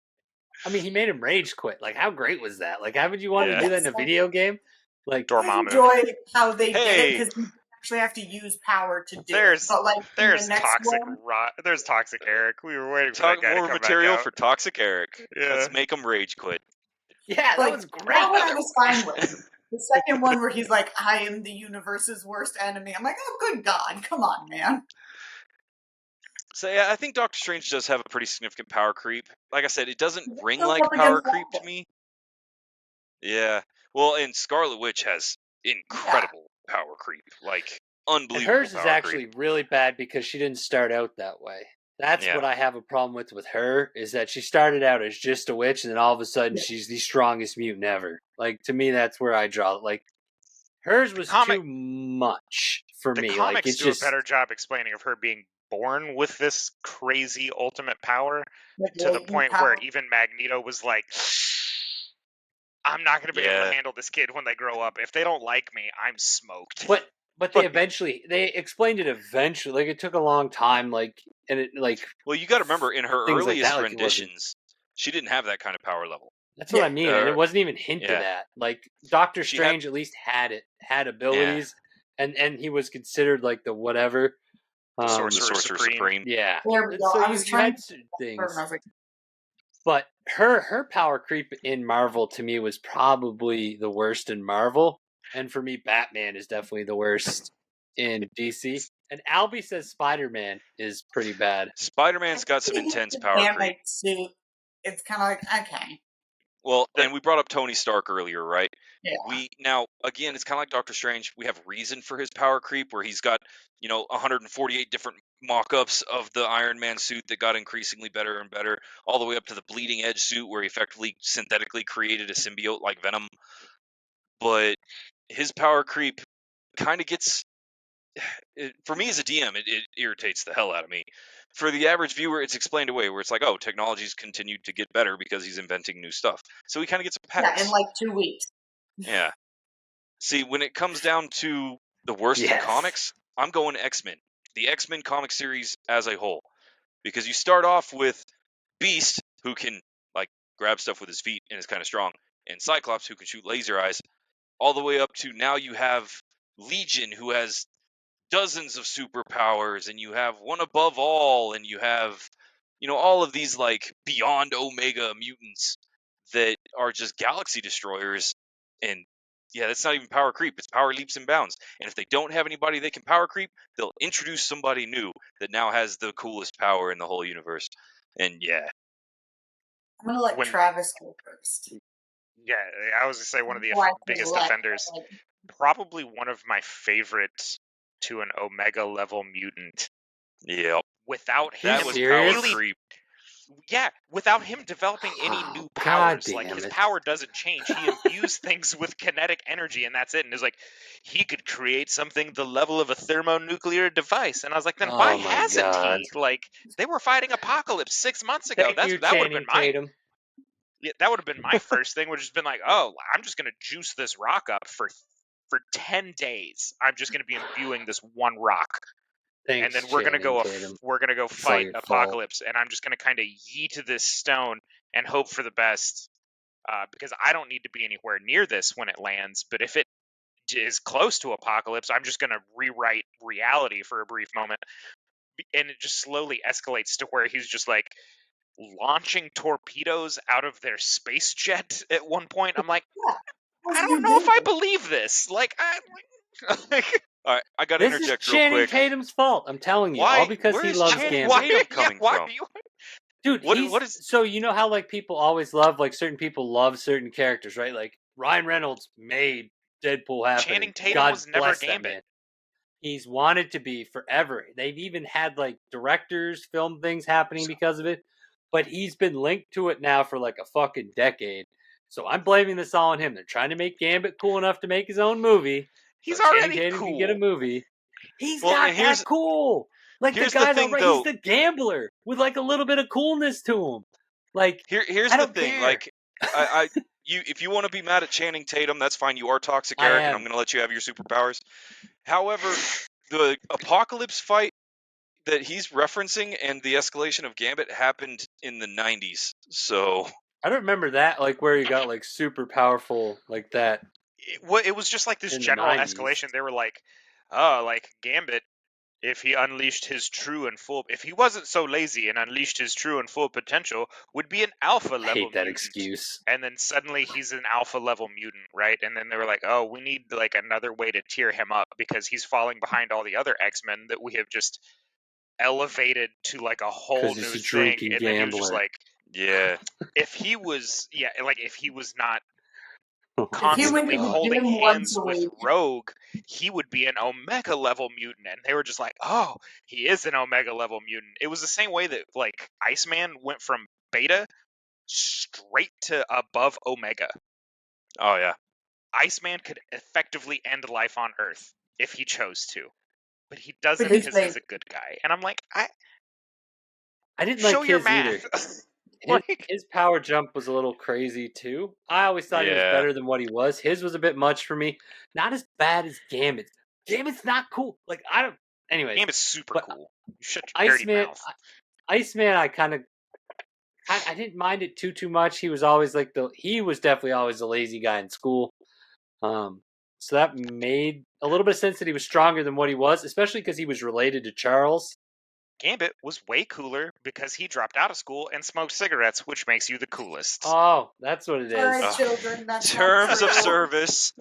I mean, he made him rage quit. Like, how great was that? Like, how would you want Yeah. to do that in a video game? Like, Dormammu. I enjoy how they did Hey. it because you actually have to use power to do There's- it. But like in There's the next toxic. one, There's toxic Eric. We were waiting for Talk that guy more to come material back for out. Toxic Eric. Yeah. Let's make him rage quit. yeah, that like, was great. that one I was fine with. The second one where he's like, I am the universe's worst enemy. I'm like, oh, good God. Come on, man. So yeah, I think Doctor Strange does have a pretty significant power creep. Like I said, it doesn't He's ring still like up power against creep to Wanda. me. Yeah. Well, and Scarlet Witch has incredible power creep. Like And unbelievable hers is power actually creep. really bad because she didn't start out that way. That's Yeah. what I have a problem with her, is that she started out as just a witch, and then all of a sudden Yeah. she's the strongest mutant ever. Like, to me, that's where I draw it. Like, hers was comic- too much for The me. Like, comics it's do just a better job explaining of her being born with this crazy ultimate power Like, to the latent point power. where even Magneto was like, I'm not going to be able Yeah. to handle this kid when they grow up. If they don't like me, I'm smoked. But they explained it eventually. Like, it took a long time. Like, and it like Well, you got to remember, in her Things like earliest that, like, it wasn't- renditions, she didn't have that kind of power level. that's what Yeah. I mean. And it wasn't even hinted Yeah. at. Like, Doctor She had- Strange at least had abilities, and he was considered like the whatever. The The Sorcerer Sorcerer Supreme. Supreme. Yeah. There we And go. so I you was trying had to certain and things. I was like, But her power creep in Marvel to me was probably the worst in Marvel, and for me, Batman is definitely the worst in DC. And Albie says Spider-Man is pretty bad. Spider-Man's got some intense power creep. Ant-Man suit. It's kind of like, okay. Well, and we brought up Tony Stark earlier, right? Yeah. We now again, it's kind of like Doctor Strange. We have reason for his power creep, where he's got 148 different mock-ups of the Iron Man suit that got increasingly better and better, all the way up to the Bleeding Edge suit, where he effectively synthetically created a symbiote like Venom. But his power creep kind of gets, for me as a DM, it irritates the hell out of me. For the average viewer, it's explained away, where it's like, oh, technology's continued to get better because he's inventing new stuff. So he kind of gets a pass. Yeah, in like 2 weeks. Yeah. See, when it comes down to the worst in Yes. comics, I'm going X-Men. The X-Men comic series as a whole. Because you start off with Beast, who can like grab stuff with his feet and is kind of strong, and Cyclops, who can shoot laser eyes, all the way up to now you have Legion, who has dozens of superpowers, and you have One Above All, and you have all of these like beyond Omega mutants that are just galaxy destroyers. And yeah, that's not even power creep, it's power leaps and bounds. And if they don't have anybody they can power creep, they'll introduce somebody new that now has the coolest power in the whole universe. And yeah, I'm going to let When- Travis go first. Yeah, I was going to say one of the Before I say biggest let, offenders. like, Probably one of my favorite to an Omega level mutant. yeah, Without him that was serious? power really, creep. yeah, without him developing any Oh, new God powers, like damn his it. power doesn't change. He imbues things with kinetic energy, and that's it. And it's like he could create something the level of a thermonuclear device. And I was like, then Oh why my hasn't God. he? Like they were fighting Apocalypse 6 months ago. Thank you, that would have been Channing my Tatum. that would have been my first thing. Would have just been like, oh, I'm just gonna juice this rock up for 10 days. I'm just gonna be imbuing this one rock. Thanks, And then we're gonna go Channing Tatum. fight all your fault. Apocalypse, and I'm just gonna kind of yeet this stone and hope for the best, because I don't need to be anywhere near this when it lands. But if it is close to Apocalypse, I'm just gonna rewrite reality for a brief moment, and it just slowly escalates to where he's just like launching torpedoes out of their space jet at one point. I'm like, what's I he don't know if I doing? believe this. Like, All right, I got to This is interject real Channing quick. Tatum's fault. I'm telling you, Why- all because where he is loves Channing Gambit. Tatum coming why from? do you? Dude, What is- so you know how like people always love like certain people love certain characters, right? Like Ryan Reynolds made Deadpool happen. Channing and Tatum God was never bless that Gambit. man. He's wanted to be forever. They've even had like directors film things happening because of it, but he's been linked to it now for like a fucking decade. So I'm blaming this all on him. They're trying to make Gambit cool enough to make his own movie. He's so already Channing Tatum cool. can get a movie. He's Well, not and here's- that cool. Like the here's the guy thing, that though. he's the gambler with like a little bit of coolness to him. Like Here's I the don't thing, care. like If you want to be mad at Channing Tatum, that's fine. You are toxic, I Eric, and am. I'm going to let you have your superpowers. However, the Apocalypse fight that he's referencing and the escalation of Gambit happened in the 90s. So I don't remember that, like where he got like super powerful like that. It was just like this In the general 90s. escalation. They were like, oh, like Gambit, if he unleashed his true and full, if he wasn't so lazy and unleashed his true and full potential, would be an alpha I level hate that mutant. excuse. And then suddenly he's an alpha level mutant, right? And then they were like, oh, we need like another way to tier him up because he's falling behind all the other X-Men that we have just elevated to like a whole 'Cause new he's a thing. drinking And then he was just gambler. like, yeah, if he was not If he constantly went to the holding gym hands once a with week, Rogue, he would be an Omega level mutant. And they were just like, oh, he is an Omega level mutant. It was the same way that like Iceman went from Beta straight to above Omega. oh yeah. Iceman could effectively end life on Earth if he chose to, but he doesn't his because he's thing- a good guy. And I'm like, I didn't show like your his either. math. Like, His power jump was a little crazy too. I always thought he was Yeah. better than what he was. His was a bit much for me. Not as bad as Gambit. Gambit's not cool. Like I don't. Anyways, Game is super but cool. You shut your dirty Iceman, mouth. Iceman, I didn't mind it too much. He was always like he was definitely always the lazy guy in school. So that made a little bit of sense that he was stronger than what he was, especially because he was related to Charles. Gambit was way cooler because he dropped out of school and smoked cigarettes, which makes you the coolest. Oh, that's what it all is. right, Ugh. children, that's Terms not of true. service.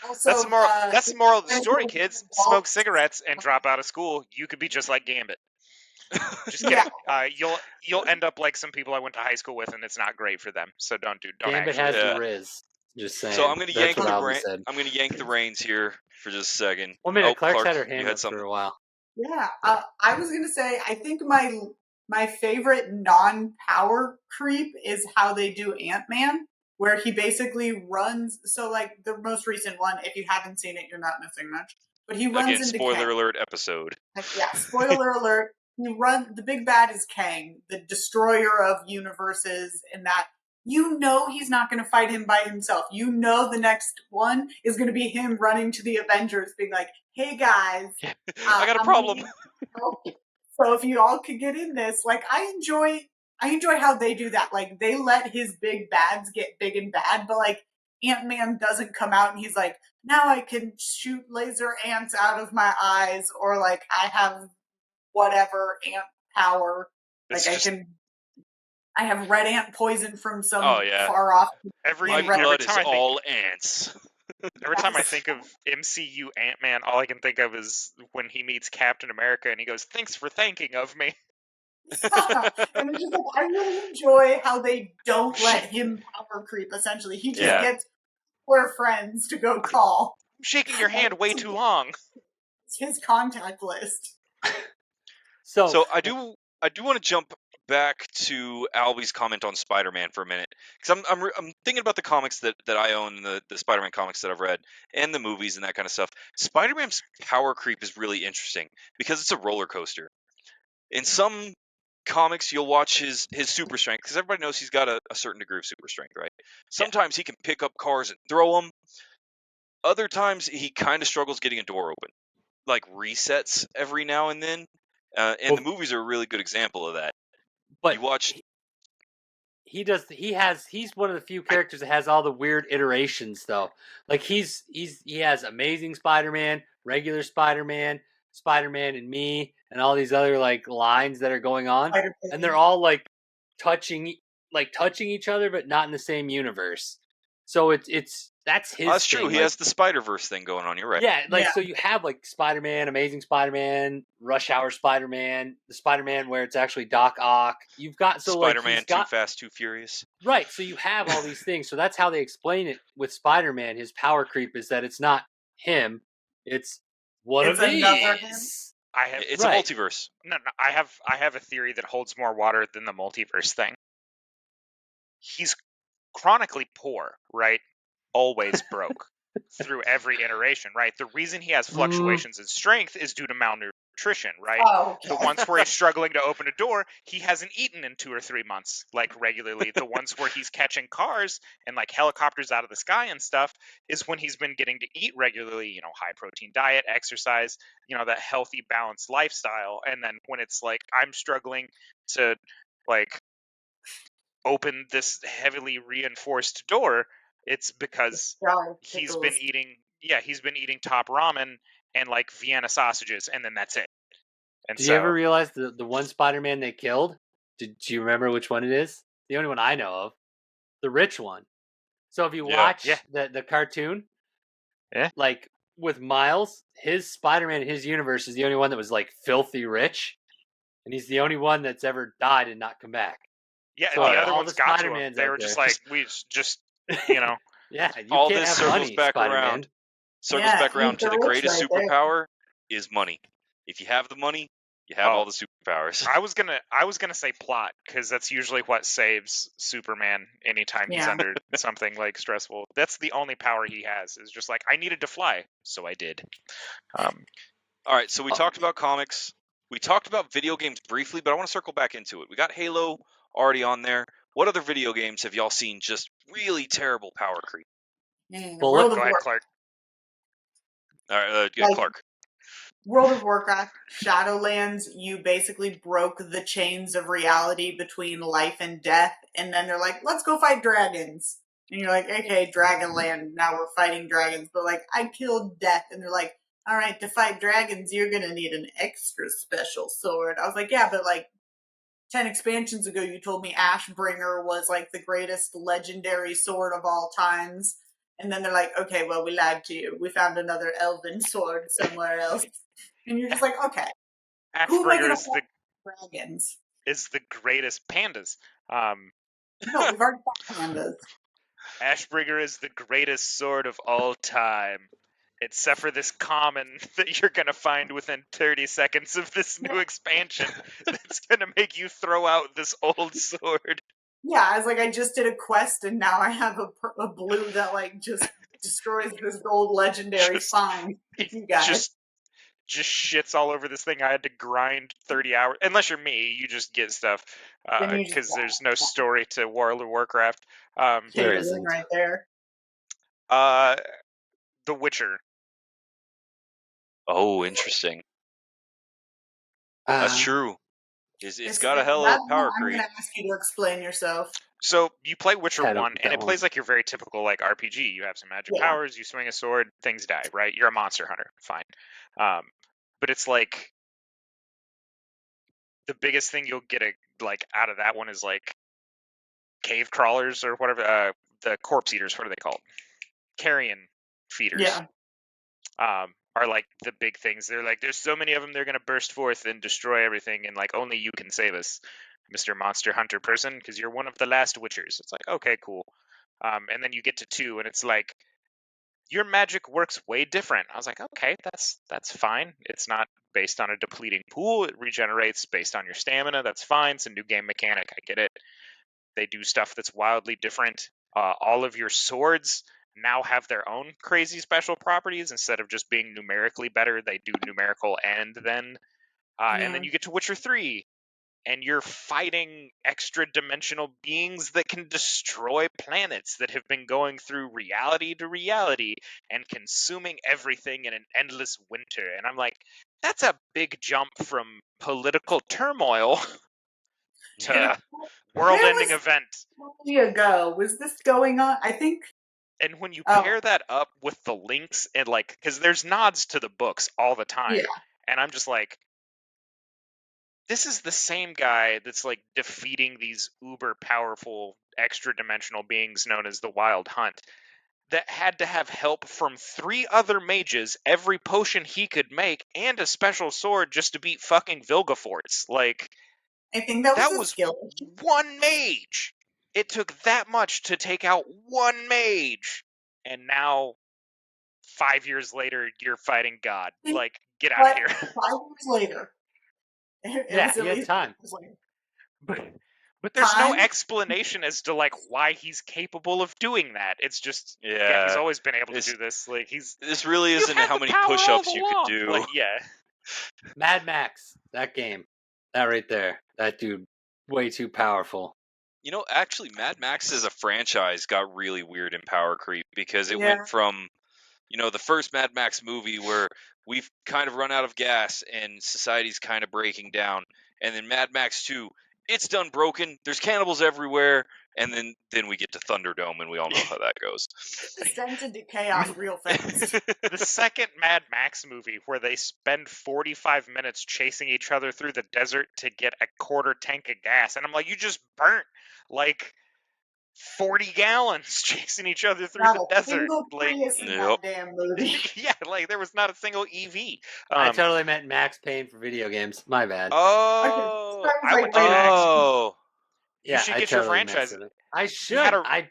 Also, That's the moral. That's the moral of the story, Walt- kids. Smoke cigarettes and drop out of school. You could be just like Gambit. Just kidding. You'll end up like some people I went to high school with, and it's not great for them. So don't Gambit actually. has Yeah. the Riz. Just saying. So I'm gonna That's yank what the Albie said. I'm gonna yank the reins here for just a second. 1 minute, Oh, Clark's Clark, had her you hand had up something. for a while. Yeah, I was gonna say I think my favorite non-power creep is how they do Ant-Man, where he basically runs. So like the most recent one, if you haven't seen it, you're not missing much. But he runs Again, into spoiler Kang. alert episode. Yeah, spoiler alert. The big bad is Kang, the destroyer of universes, and that you know he's not going to fight him by himself. You know the next one is going to be him running to the Avengers, being like, "Hey guys, I got a I'm problem." needing help. So if you all could get in this, like I enjoy how they do that. Like they let his big bads get big and bad, but like Ant-Man doesn't come out and he's like, now I can shoot laser ants out of my eyes, or like I have whatever ant power. It's Like just I have red ant poison from some Oh, yeah. far off. every My Every blood is time I think, all ants. every time I think of MCU Ant-Man, all I can think of is when he meets Captain America and he goes, "Thanks for thanking of me." And it's just like I really enjoy how they don't let him power creep. Essentially, he just Yeah. gets four friends to go call. I'm shaking your hand way too long. It's his contact list. So I do want to jump back to Albie's comment on Spider-Man for a minute, because I'm thinking about the comics that I own, the Spider-Man comics that I've read, and the movies and that kind of stuff. Spider-Man's power creep is really interesting because it's a roller coaster. In some comics, you'll watch his super strength, because everybody knows he's got a certain degree of super strength, right? Sometimes he can pick up cars and throw them. Other times he kind of struggles getting a door open, like resets every now and then. And the movies are a really good example of that. but You watch, he's one of the few characters that has all the weird iterations though. Like he has Amazing Spider-Man, regular Spider-Man, Spider-Man and Me, and all these other like lines that are going on, and they're all like touching each other, but not in the same universe. So that's his. that's true. thing. He Like, has the Spider-Verse thing going on. You're right. yeah, like Yeah. so you have like Spider-Man, Amazing Spider-Man, Rush Hour Spider-Man, the Spider-Man where it's actually Doc Ock. You've got Spider-Man, he's got, Too Fast, Too Furious. right. So you have all these things. So that's how they explain it with Spider-Man. His power creep is that it's not him; it's one It's of these. another him. I have It's Right. a multiverse. no. I have a theory that holds more water than the multiverse thing. He's chronically poor, right? Always broke. through every iteration, right? The reason he has fluctuations in strength is due to malnutrition, right? Oh, The okay. ones where he's struggling to open a door, he hasn't eaten in 2 or 3 months, like regularly. The ones where he's catching cars and like helicopters out of the sky and stuff is when he's been getting to eat regularly, you know, high protein diet, exercise, you know, that healthy, balanced lifestyle. And then when it's like, I'm struggling to like open this heavily reinforced door, it's because Dry he's been pickles. eating top ramen and like Vienna sausages, and then that's it. And Did you ever so realize the one Spider-Man they killed? Do you remember which one it is? The only one I know of, the rich one. So if you Yeah. watch Yeah. the cartoon, Yeah. like with Miles, his Spider-Man in his universe is the only one that was like filthy rich, and he's the only one that's ever died and not come back. yeah, So the out of other all ones the got to him. Spider-Mans They out were just there- like, we just you know, Yeah, you All can't this have circles money, back Spider-Man. around. Circles Yeah, back around eat to the the rich greatest right there. superpower is money. If you have the money, you have Oh. all the superpowers. I was gonna say plot, because that's usually what saves Superman anytime he's Yeah. under something like stressful. That's the only power he has, is just like, I needed to fly, so I did. All right, so we talked about comics. We talked about video games briefly, but I want to circle back into it. We got Halo already on there. What other video games have y'all seen just really terrible power creep? Well, World Go of ahead, War- Clark. All right, Like- Clark. World of Warcraft, Shadowlands, you basically broke the chains of reality between life and death, and then they're like, let's go fight dragons. And you're like, okay, Dragonland, now we're fighting dragons. But like, I killed death, and they're like, all right, to fight dragons, you're gonna need an extra special sword. I was like, yeah, but like 10 expansions ago, you told me Ashbringer was like the greatest legendary sword of all times. And then they're like, okay, well, we lied to you. We found another elven sword somewhere else. And you're just like, okay, who am I Ashbringer gonna is the fight dragons? greatest pandas. No, we've already fought pandas. Ashbringer is the greatest sword of all time, except for this common that you're gonna find within 30 seconds of this new expansion. That's gonna make you throw out this old sword. Yeah, I was like, I just did a quest, and now I have a blue that like just destroys this old legendary Just- find. You guys. Just shits all over this thing. I had to grind 30 hours. Unless you're me, you just get stuff Then you just because there's no story to World of Warcraft. There Take it in isn't. right there. The Witcher. Oh, interesting. That's Ah, true. It's got a hell of a power I'm creep. gonna ask you to explain yourself. So you play Witcher I don't 1, get and that it one. plays like your very typical like RPG. You have some magic Yeah. powers, you swing a sword, things die, right? You're a monster hunter, fine. But it's like the biggest thing you'll get out of that one is like cave crawlers or whatever. The corpse eaters, what are they called? Carrion feeders. Yeah. Are like the big things. They're like, there's so many of them, they're gonna burst forth and destroy everything, and like only you can save us, Mr. Monster Hunter person, because you're one of the last Witchers. It's like, okay, cool. And then you get to 2, and it's like, your magic works way different. I was like, okay, that's fine. It's not based on a depleting pool. It regenerates based on your stamina. That's fine. It's a new game mechanic. I get it. They do stuff that's wildly different. All of your swords now have their own crazy special properties. Instead of just being numerically better, they do numerical and then. And then you get to Witcher 3, and you're fighting extra dimensional beings that can destroy planets that have been going through reality to reality and consuming everything in an endless winter. And I'm like, that's a big jump from political turmoil to Yeah. world-ending was- event. Year ago, was this going on? I think. And when you Oh. pair that up with the links and like, because there's nods to the books all the time, Yeah. and I'm just like, this is the same guy that's like defeating these uber powerful extra dimensional beings known as the Wild Hunt, that had to have help from 3 other mages, every potion he could make, and a special sword just to beat fucking Vilgefortz. Like, I think that that was a was skill. one mage. It took that much to take out one mage, and now 5 years later you're fighting God. Like, get out of But here. 5 years later. It Yeah, was at he had least time. 5 years later. But there's no time. explanation as to like why he's capable of doing that. It's just he's Yeah. always been able to It's- do this. Like This really you isn't had how the many power all push-ups you could along. do. Like, yeah. Mad Max, that game, that right there, that dude, way too powerful. You know, actually, Mad Max as a franchise got really weird in Power Creep because it Yeah. went from, the first Mad Max movie where we've kind of run out of gas and society's kind of breaking down, and then Mad Max 2, it's done broken, there's cannibals everywhere, and then we get to Thunderdome, and we all know how that goes. Descends into chaos real fast. The second Mad Max movie where they spend 45 minutes chasing each other through the desert to get a quarter tank of gas. And I'm like, you just burnt like 40 gallons chasing each other through Not the a desert. single Like, Prius in Yep. that damn movie. yeah, like there was not a single EV. I totally meant Max Payne for video games. My bad. Oh, Sounds I like would do Raven. that. oh, You should get your franchise. messed with it. I should. had a- I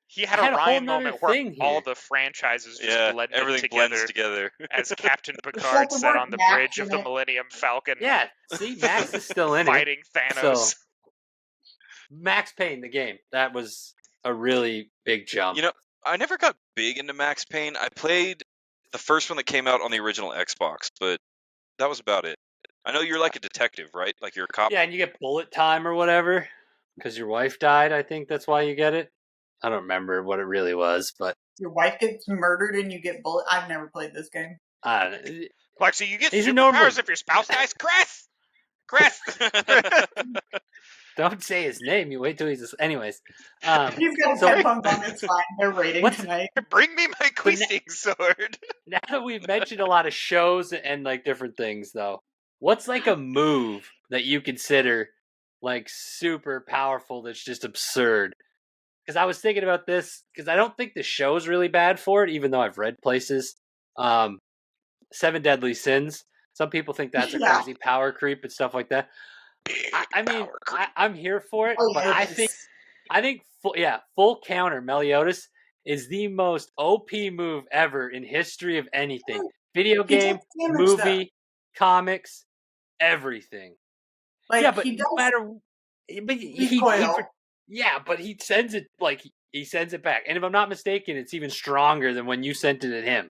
He had I had a a whole Ryan nother moment where thing all here. the franchises just yeah, blended everything together. blends together. As Captain like Picard the sat word on the Max bridge of in the it. Millennium Falcon, yeah. See, Max is still in it. fighting Thanos. So- Max Payne, the game, that was a really big jump. You know, I never got big into Max Payne. I played the first one that came out on the original Xbox, but that was about it. I know you're like a detective, right? Like you're a cop. Yeah, and you get bullet time or whatever because your wife died. I think that's why you get it. I don't remember what it really was, but Your wife gets murdered and you get bullet. I've never played this game. I don't know. Like, so you get He's a normal- superpowers if your spouse dies? Chris! Chris! Don't say his name. You wait till he's. Anyways, He's got his So- headphones on. It's fine. They're rating What's- tonight. Bring me my questing sword! now that we've mentioned a lot of shows and like different things, though, what's like a move that you consider like super powerful that's just absurd? Because I was thinking about this because I don't think the show's really bad for it, even though I've read places. Seven Deadly Sins. Some people think that's a Yeah. crazy power creep and stuff like that. I mean, Power creep. I'm here for it, Oh, but yeah. I think full counter Meliodas is the most OP move ever in history of anything. Video He game, takes damage, movie, comics, everything. Like, yeah, but he no does matter. But recoil. yeah, but he sends it like he sends it back, and if I'm not mistaken, it's even stronger than when you sent it at him.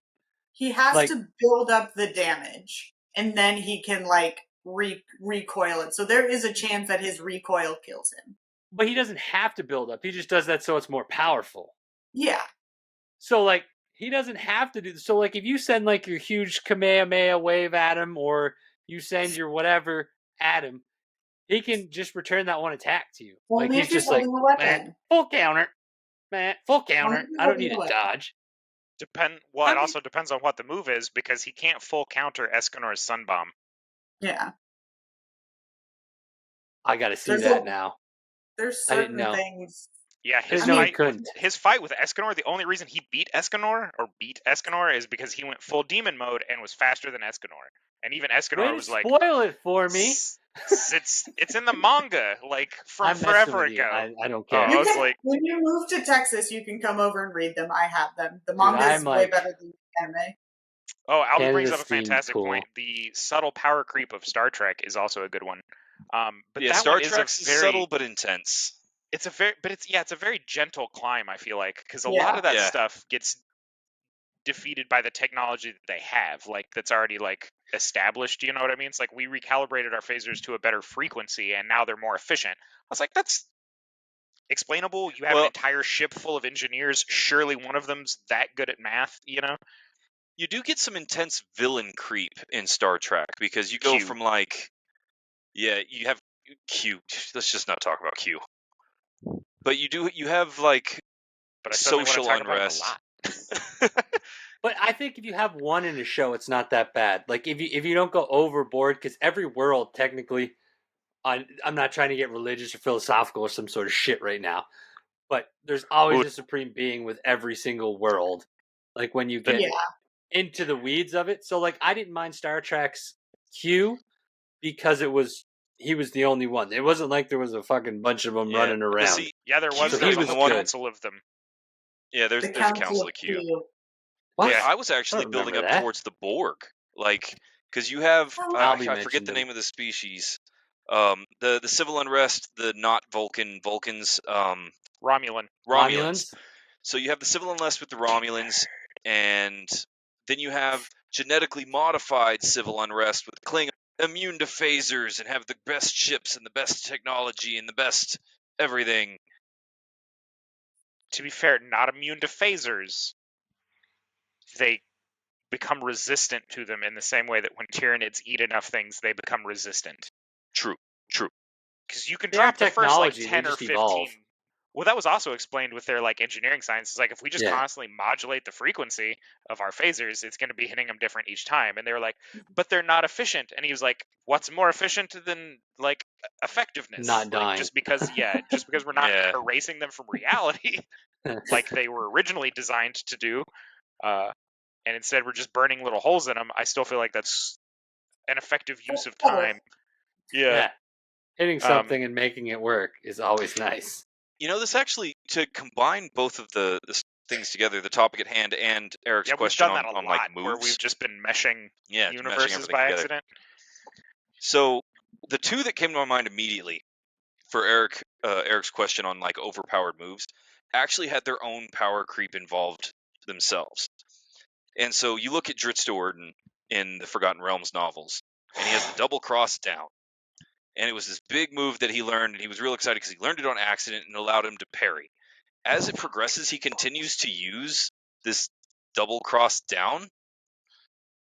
He has like- to build up the damage, and then he can, like, recoil it. So there is a chance that his recoil kills him. But he doesn't have to build up. He just does that so it's more powerful. Yeah. So like he doesn't have to do this. So like if you send like your huge Kamehameha wave at him, or you send your whatever at him, he can just return that one attack to you. Only like if he's you're just like holding a weapon. man, full counter, man, full counter. if you're I don't holding need a a weapon. dodge. Well, I it mean- also depends on what the move is, because he can't full counter Escanor's Sunbomb. Yeah. I got to see There's that a- now. There's I didn't certain know. things. Yeah, His I no, mean- he couldn't. his fight with Escanor, the only reason he beat Escanor is because he went full demon mode and was faster than Escanor. And even Escanor Way to was like, spoil it for me. It's in the manga, like from I'm messing forever with you. ago. I don't Oh, care. I You was can, like- when you move to Texas, you can come over and read them. I have them. The manga I'm is way like- better than the anime. Oh, Albie Canada brings up a Steam's fantastic cool. point. The subtle power creep of Star Trek is also a good one. But Yeah, that Star one is Trek's a very, subtle but intense. it's a very gentle climb. I feel like, because a Yeah. lot of that Yeah. stuff gets defeated by the technology that they have, like that's already like established. You know what I mean? It's like we recalibrated our phasers to a better frequency, and now they're more efficient. I was like, that's explainable. You have Well- an entire ship full of engineers. Surely one of them's that good at math. You know? You do get some intense villain creep in Star Trek because you go Q. from like, yeah, you have Q. Let's just not talk about Q. But you have like But I suddenly want to social talk about it a unrest. lot. But I think if you have one in a show, it's not that bad. Like if you don't go overboard, because every world technically, I'm not trying to get religious or philosophical or some sort of shit right now, but there's always Ooh. a supreme being with every single world. Like when you get Yeah. into the weeds of it. So like I didn't mind Star Trek's Q because he was the only one. It wasn't like there was a fucking bunch of them Yeah, running but around. see, Yeah, there was. So There he was a was whole good. council of them. yeah, there's The a Council Council of Q. What? Yeah, I was actually don't building remember up that. towards the Borg, like because you have Oh, I Albie forget mentioned the them. name of the species, The civil unrest, the not Vulcans, Romulan. Romulans. So you have the civil unrest with the Romulans, and then you have genetically modified civil unrest with Klingon, immune to phasers and have the best ships and the best technology and the best everything. To be fair, not immune to phasers. They become resistant to them in the same way that when Tyranids eat enough things, they become resistant. True. Because you can They have drop the first like technology, they 10 or just 15. evolve. Well, that was also explained with their like engineering science. It's like if we just Yeah. constantly modulate the frequency of our phasers, it's going to be hitting them different each time. And they were like, but they're not efficient. And he was like, what's more efficient than like effectiveness? Not Like, dying. just because we're not Yeah. erasing them from reality like they were originally designed to do. And instead we're just burning little holes in them. I still feel like that's an effective use of time. Yeah. Hitting something and making it work is always nice. You know, this actually, to combine both of the things together, the topic at hand and Eric's We've question done that a on lot, like moves. where we've just been meshing meshing universes everything by together. accident. So the two that came to my mind immediately for Eric's question on like overpowered moves actually had their own power creep involved themselves. And so you look at Drizzt Do'Urden in the Forgotten Realms novels, and he has the double cross down. And it was this big move that he learned, and he was real excited because he learned it on accident and allowed him to parry. As it progresses, he continues to use this double cross down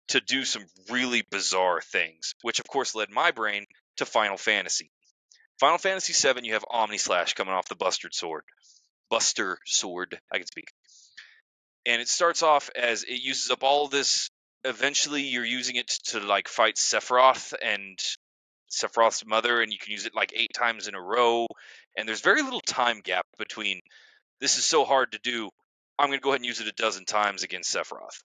to do some really bizarre things, which of course led my brain to Final Fantasy. Final Fantasy VII, you have Omni Slash coming off the Buster Sword, I can speak. And it starts off as it uses up all this. Eventually, you're using it to like fight Sephiroth and Sephiroth's mother, and you can use it like 8 times in a row. And there's very little time gap between this is so hard to do, I'm going to go ahead and use it a dozen times against Sephiroth.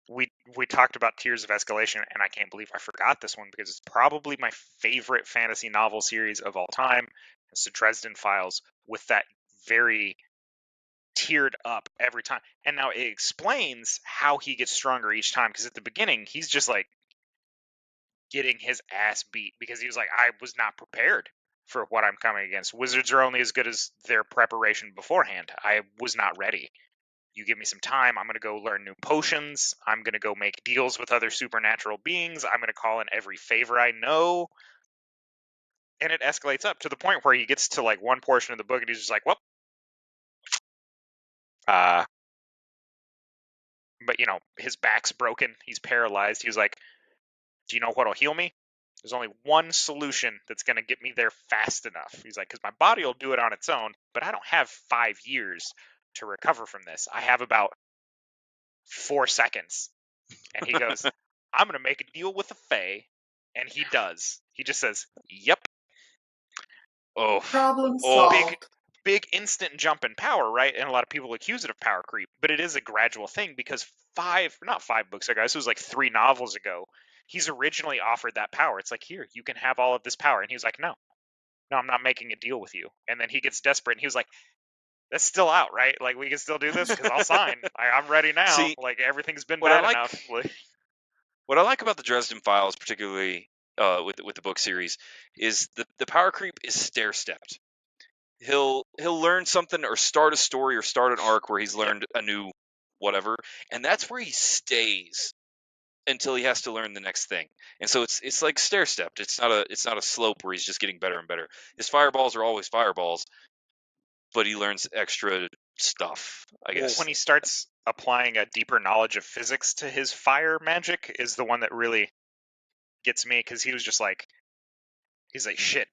We talked about Tears of Escalation, and I can't believe I forgot this one because it's probably my favorite fantasy novel series of all time. It's the Dresden Files, with that very tiered up every time. And now it explains how he gets stronger each time, because at the beginning, he's just like getting his ass beat because he was like, I was not prepared for what I'm coming against. Wizards are only as good as their preparation beforehand. I was not ready. You give me some time, I'm going to go learn new potions. I'm going to go make deals with other supernatural beings. I'm going to call in every favor I know. And it escalates up to the point where he gets to like one portion of the book and he's just like, well, but you know, his back's broken. He's paralyzed. He was like, do you know what'll heal me? There's only one solution that's going to get me there fast enough. He's like, because my body will do it on its own, but I don't have 5 years to recover from this. I have about 4 seconds. And he goes, I'm going to make a deal with the Fae. And he does. He just says, yep. Oh, Problem solved. Big instant jump in power, right? And a lot of people accuse it of power creep, but it is a gradual thing because not 5 books ago, this was like 3 novels ago, he's originally offered that power. It's like, here, you can have all of this power. And he was like, no, I'm not making a deal with you. And then he gets desperate and he was like, that's still out, right? Like, we can still do this because I'll sign. I'm ready now. See, like, everything's been what bad I like- enough. Like, what I like about the Dresden Files, particularly with the book series, is the power creep is stair stepped. He'll learn something or start a story or start an arc where he's learned a new whatever, and that's where he stays until he has to learn the next thing. And so it's like stair stepped. It's not a slope where he's just getting better and better. His fireballs are always fireballs, but he learns extra stuff, I well, guess. when he starts applying a deeper knowledge of physics to his fire magic is the one that really gets me, because he was just like, he's like, shit,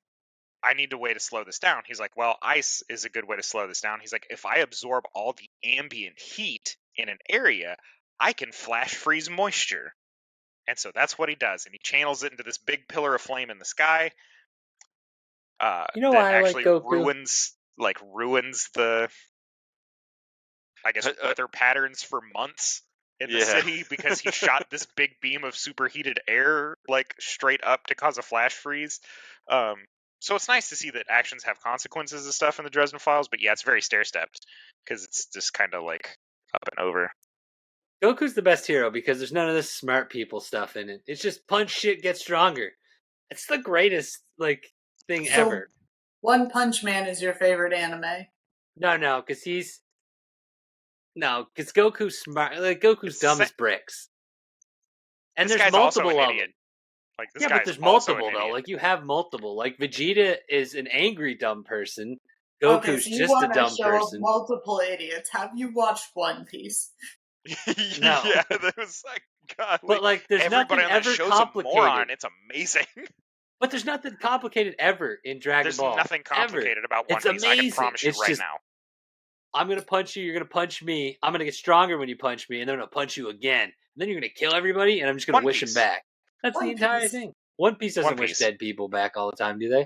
I need a way to slow this down. He's like, well, ice is a good way to slow this down. He's like, if I absorb all the ambient heat in an area, I can flash freeze moisture. And so that's what he does. And he channels it into this big pillar of flame in the sky. You know that why I like actually Goku? ruins the, I guess, weather patterns for months in the city, because he shot this big beam of superheated air like straight up to cause a flash freeze. So it's nice to see that actions have consequences and stuff in the Dresden Files, but yeah, it's very stair-stepped because it's just kind of like up and over. Goku's the best hero because there's none of this smart people stuff in it. It's just punch shit, get stronger. It's the greatest thing So, ever. One Punch Man is your favorite anime? No, because Goku's smart. Goku's dumb as bricks. And This there's guy's also multiple an of idiot. them. This Yeah, guy but is there's also multiple an though. idiot. You have multiple. Vegeta is an angry dumb person. Okay, Goku's so you just a want a dumb show person. of multiple idiots. Have you watched One Piece? No. Yeah, that was God. But there's everybody nothing on that ever show's complicated. a moron. It's amazing. But there's nothing complicated ever in Dragon There's Ball. nothing complicated about One It's Piece. I can amazing. promise you It's right just, now. I'm gonna punch you. You're gonna punch me. I'm gonna get stronger when you punch me, and then I'm gonna punch you again. And then you're gonna kill everybody, and I'm just gonna One wish Piece. them back. That's One the entire Piece. thing. One Piece doesn't One wish Piece. dead people back all the time, do they?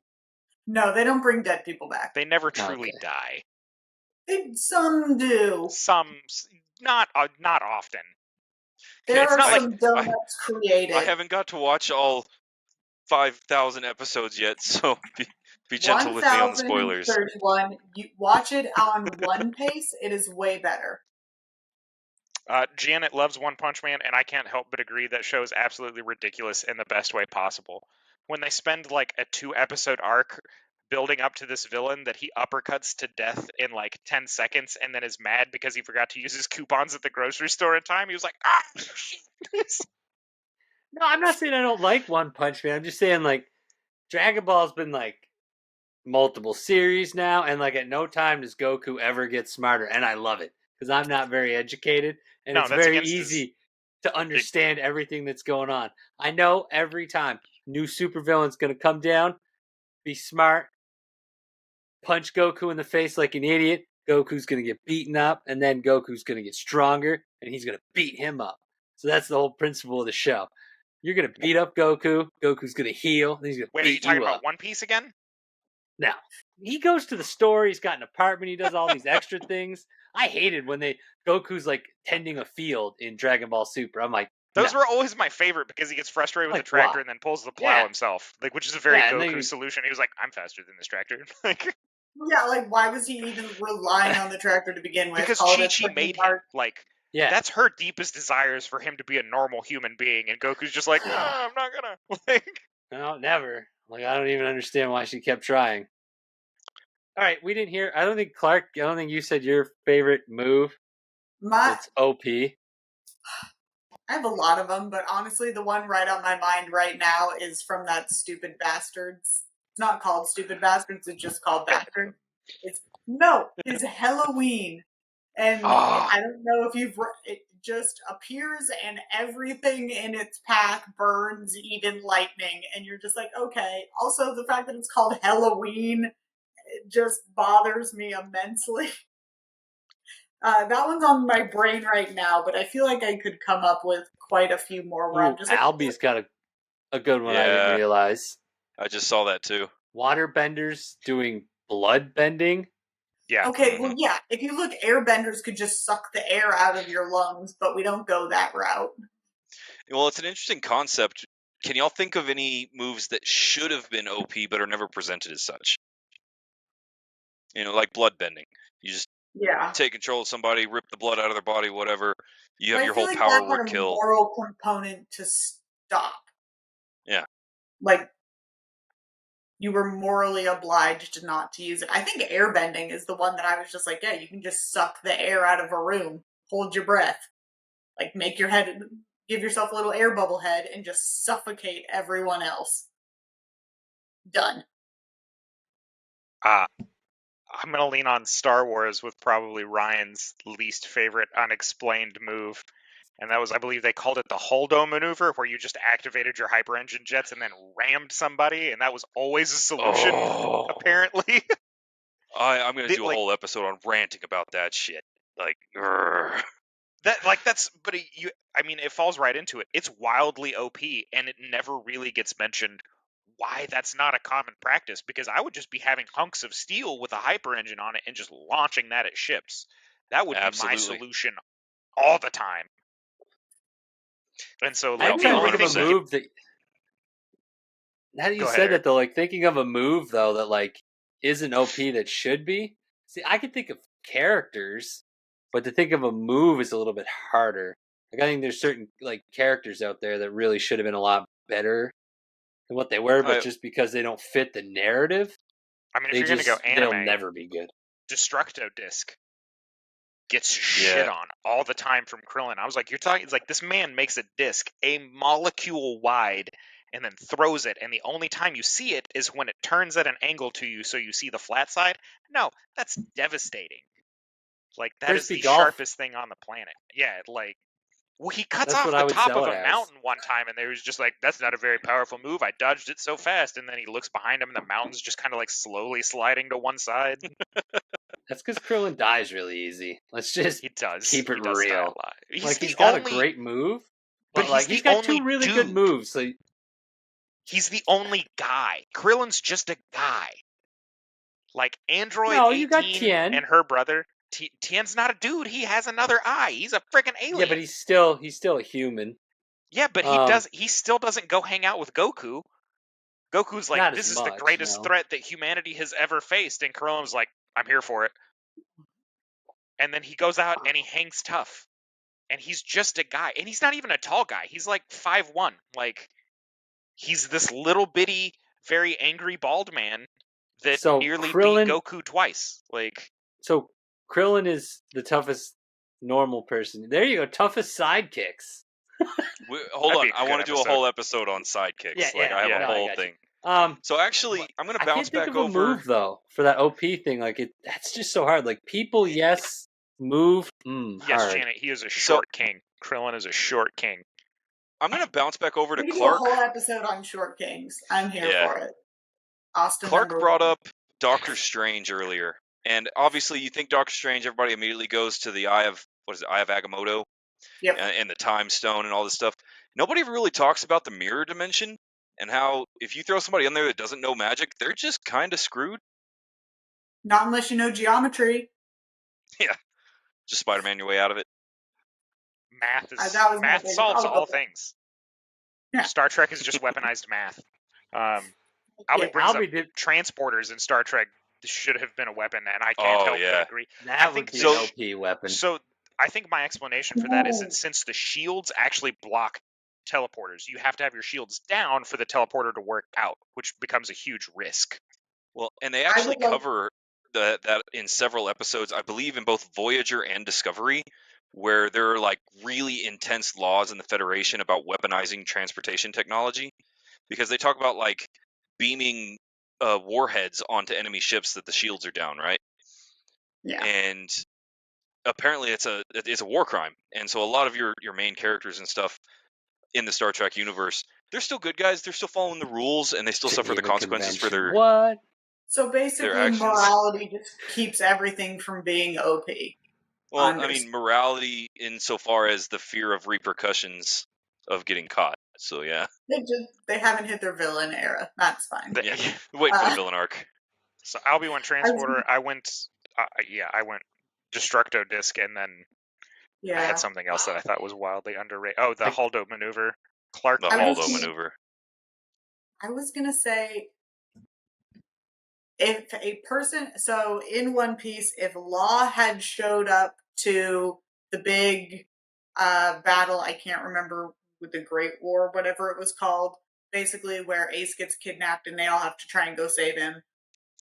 No, they don't bring dead people back. They never truly Okay. die. Some do. Some, not often. There It's are not some donuts created. I haven't got to watch all 5,000 episodes yet, so be gentle with me on the spoilers. 1031. You watch it on one pace. It is way better. Janet loves One Punch Man, and I can't help but agree that show is absolutely ridiculous in the best way possible. When they spend a 2-episode arc building up to this villain that he uppercuts to death in 10 seconds and then is mad because he forgot to use his coupons at the grocery store in time, he was like, ah! No, I'm not saying I don't like One Punch Man. I'm just saying Dragon Ball's been multiple series now, and at no time does Goku ever get smarter, and I love it because I'm not very educated, and No, it's that's very against easy to understand everything that's going on. I know every time new supervillain's gonna come down, be smart, punch Goku in the face like an idiot. Goku's gonna get beaten up, and then Goku's gonna get stronger, and he's gonna beat him up. So that's the whole principle of the show. You're gonna beat up Goku. Goku's gonna heal. Then he's gonna Wait, are you beat talking you about up. One Piece again? Now, he goes to the store. He's got an apartment. He does all these extra things. I hated when Goku's tending a field in Dragon Ball Super. I'm like, Those no. were always my favorite because he gets frustrated with the Why? tractor and then pulls the plow Yeah. himself, which is a very Yeah, and then Goku solution. He was like, "I'm faster than this tractor." Yeah, why was he even relying on the tractor to begin with? Because Call it a Chi-Chi freaking made him. art. Yeah, That's her deepest desires for him to be a normal human being, and Goku's just like, I'm not gonna. no, never. I don't even understand why she kept trying. All right, we didn't hear. I don't think you said your favorite move. It's OP. I have a lot of them, but honestly, the one right on my mind right now is from that Stupid Bastards. It's not called Stupid Bastards, it's just called Bastard. It's Halloween. And I don't know if it just appears and everything in its path burns, even lightning. And you're just like, okay. Also, the fact that it's called Halloween, it just bothers me immensely. That one's on my brain right now, but I feel like I could come up with quite a few more. Where I'm just like, Albie's got a good one. I didn't realize. I just saw that too. Waterbenders doing blood bending. Yeah. Okay, well, yeah. If you look, airbenders could just suck the air out of your lungs, but we don't go that route. Well, it's an interesting concept. Can y'all think of any moves that should have been OP but are never presented as such? Like blood bending. You just take control of somebody, rip the blood out of their body, whatever. You have your whole power word kill. A moral component to stop. Yeah. You were morally obliged not to use it. I think airbending is the one that I was just like, yeah, you can just suck the air out of a room, hold your breath, make your head, give yourself a little air bubble head, and just suffocate everyone else. Done. I'm going to lean on Star Wars with probably Ryan's least favorite unexplained move. And that was, I believe they called it the Holdo maneuver, where you just activated your hyper engine jets and then rammed somebody, and that was always a solution, apparently. I'm going to do a whole episode on ranting about that shit. It falls right into it. It's wildly OP, and it never really gets mentioned why that's not a common practice, because I would just be having hunks of steel with a hyper engine on it and just launching that at ships. That would be my solution all the time. And so, I'm trying to think of a move that. Now that you said that, though, thinking of a move though that isn't OP that should be. See, I could think of characters, but to think of a move is a little bit harder. I think there's certain characters out there that really should have been a lot better than what they were, but I- just because they don't fit the narrative, I mean, if they you're going to go they'll anime, never be good. Destructo Disc gets shit on all the time from Krillin. I was like, it's like this man makes a disc a molecule wide and then throws it, and the only time you see it is when it turns at an angle to you, so you see the flat side. No, that's devastating. Like, that is Frisbee the golf. sharpest thing on the planet. Yeah, like, well, he cuts That's off what the I would top sell of it a as. mountain one time, and they was just like, that's not a very powerful move. I dodged it so fast, and then he looks behind him, and the mountain's just kind of like slowly sliding to one side. That's because Krillin dies really easy. Let's just He does. keep it He does die real. a lot. He's got a great move, but like he's got two really good moves. So he's the only guy. Krillin's just a guy. Like Android No, 18 you got Tien. and her brother. Tien's not a dude. He has another eye. He's a freaking alien. Yeah, but he's still a human. Yeah, but he still doesn't go hang out with Goku. Goku's like, this is the greatest threat that humanity has ever faced, and Krillin's like, I'm here for it. And then he goes out and he hangs tough. And he's just a guy. And he's not even a tall guy. He's like 5'1". Like, he's this little bitty, very angry bald man that nearly beat Goku twice. Like, so Krillin is the toughest normal person. There you go, toughest sidekicks. Hold on, I want to do a whole episode on sidekicks. I have a whole thing. So actually, I'm going to bounce back over. I can't think of a move though for that OP thing. Like that's just so hard. Like people, yes, move. Yes, hard. Janet, he is a short king. Krillin is a short king. I'm going to bounce back over to we Clark. Do a whole episode on short kings. I'm here for it. Austin. Clark brought up Doctor Strange earlier, and obviously, you think Doctor Strange, everybody immediately goes to the Eye of Agamotto. Yep. And the Time Stone and all this stuff. Nobody really talks about the mirror dimension and how if you throw somebody in there that doesn't know magic, they're just kind of screwed. Not unless you know geometry. Yeah. Just Spider-Man your way out of it. Math solves all things. Yeah. Star Trek is just weaponized math. Albie brings up transporters in Star Trek should have been a weapon, and I can't help but agree. That would be an OP weapon. So I think my explanation for that is that since the shields actually block teleporters, you have to have your shields down for the teleporter to work out, which becomes a huge risk. Well, and they actually cover that in several episodes, I believe in both Voyager and Discovery, where there are like really intense laws in the Federation about weaponizing transportation technology, because they talk about like beaming warheads onto enemy ships that the shields are down, right? Yeah. And apparently it's a war crime, and so a lot of your main characters and stuff in the Star Trek universe, they're still good guys. They're still following the rules, and they still suffer the consequences for their what. So basically, morality just keeps everything from being OP. Well, I mean, morality insofar as the fear of repercussions of getting caught. So yeah, they haven't hit their villain era. That's fine. Wait for the villain arc. So Albie went transporter. I went Destructo Disc, and then I had something else that I thought was wildly underrated. Oh, the Holdo maneuver. Clark. The Holdo maneuver. I was gonna say, if a person, so in One Piece, if Law had showed up to the big battle, I can't remember, with the Great War, whatever it was called, basically where Ace gets kidnapped and they all have to try and go save him.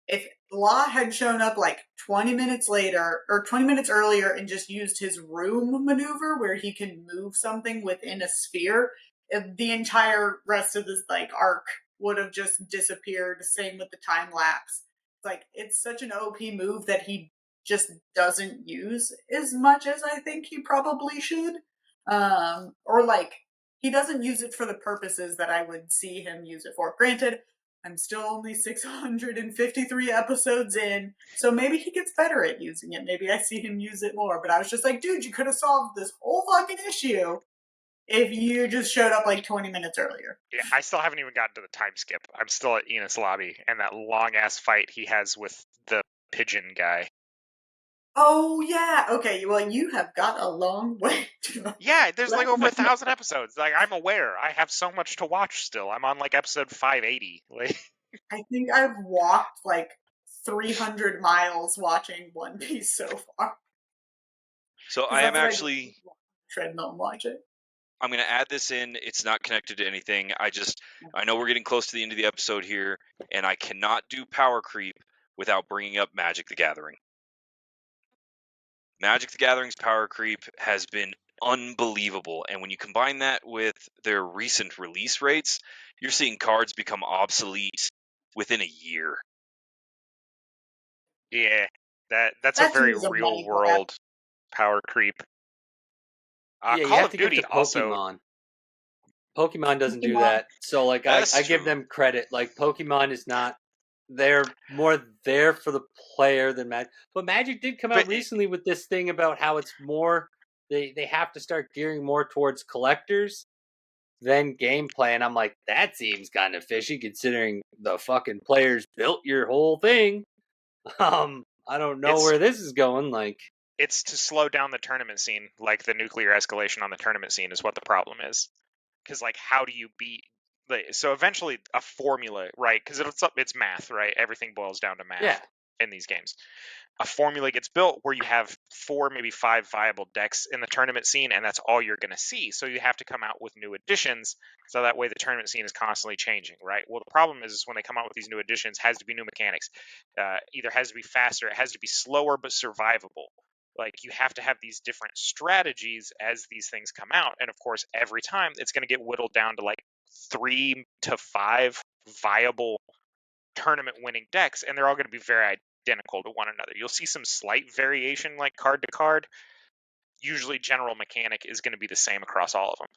If Law had shown up like 20 minutes later or 20 minutes earlier and just used his room maneuver where he can move something within a sphere, the entire rest of this like arc would have just disappeared. Same with the time lapse. Like, it's such an OP move that he just doesn't use as much as I think he probably should. Or like, he doesn't use it for the purposes that I would see him use it for. Granted, I'm still only 653 episodes in, so maybe he gets better at using it. Maybe I see him use it more. But I was just like, dude, you could have solved this whole fucking issue if you just showed up like 20 minutes earlier. Yeah, I still haven't even gotten to the time skip. I'm still at Enos Lobby, and that long-ass fight he has with the pigeon guy. Oh, yeah. Okay, well, you have got a long way to go. Yeah, there's like over 1,000 episodes. Like, I'm aware. I have so much to watch still. I'm on like episode 580. Like, I think I've walked like 300 miles watching One Piece so far. So I am actually treadmill and watch it. I'm gonna add this in. It's not connected to anything. I know we're getting close to the end of the episode here, and I cannot do power creep without bringing up Magic the Gathering. Magic the Gathering's power creep has been unbelievable, and when you combine that with their recent release rates, you're seeing cards become obsolete within a year. Yeah, that's a That's very news of real money grab. world power creep. Yeah, you Call have of to give Duty it to also. Pokemon. Pokemon doesn't do Pokemon. that. So like That's I give true. them credit. Like Pokemon is not they're more there for the player than Magic. But Magic did come out But recently with this thing about how it's more they have to start gearing more towards collectors than gameplay, and I'm like, that seems kind of fishy considering the fucking players built your whole thing. I don't know It's- where this is going. Like, it's to slow down the tournament scene, like the nuclear escalation on the tournament scene is what the problem is. Because like, how do you beat? So eventually, a formula, right? Because it's math, right? Everything boils down to math yeah, in these games. A formula gets built where you have 4, maybe 5 viable decks in the tournament scene, and that's all you're going to see. So you have to come out with new additions, so that way the tournament scene is constantly changing, right? Well, the problem is when they come out with these new additions, has to be new mechanics. Either has to be faster, it has to be slower but survivable. Like, you have to have these different strategies as these things come out, and of course, every time it's going to get whittled down to like 3 to 5 viable tournament-winning decks, and they're all going to be very identical to one another. You'll see some slight variation, like card to card. Usually, general mechanic is going to be the same across all of them.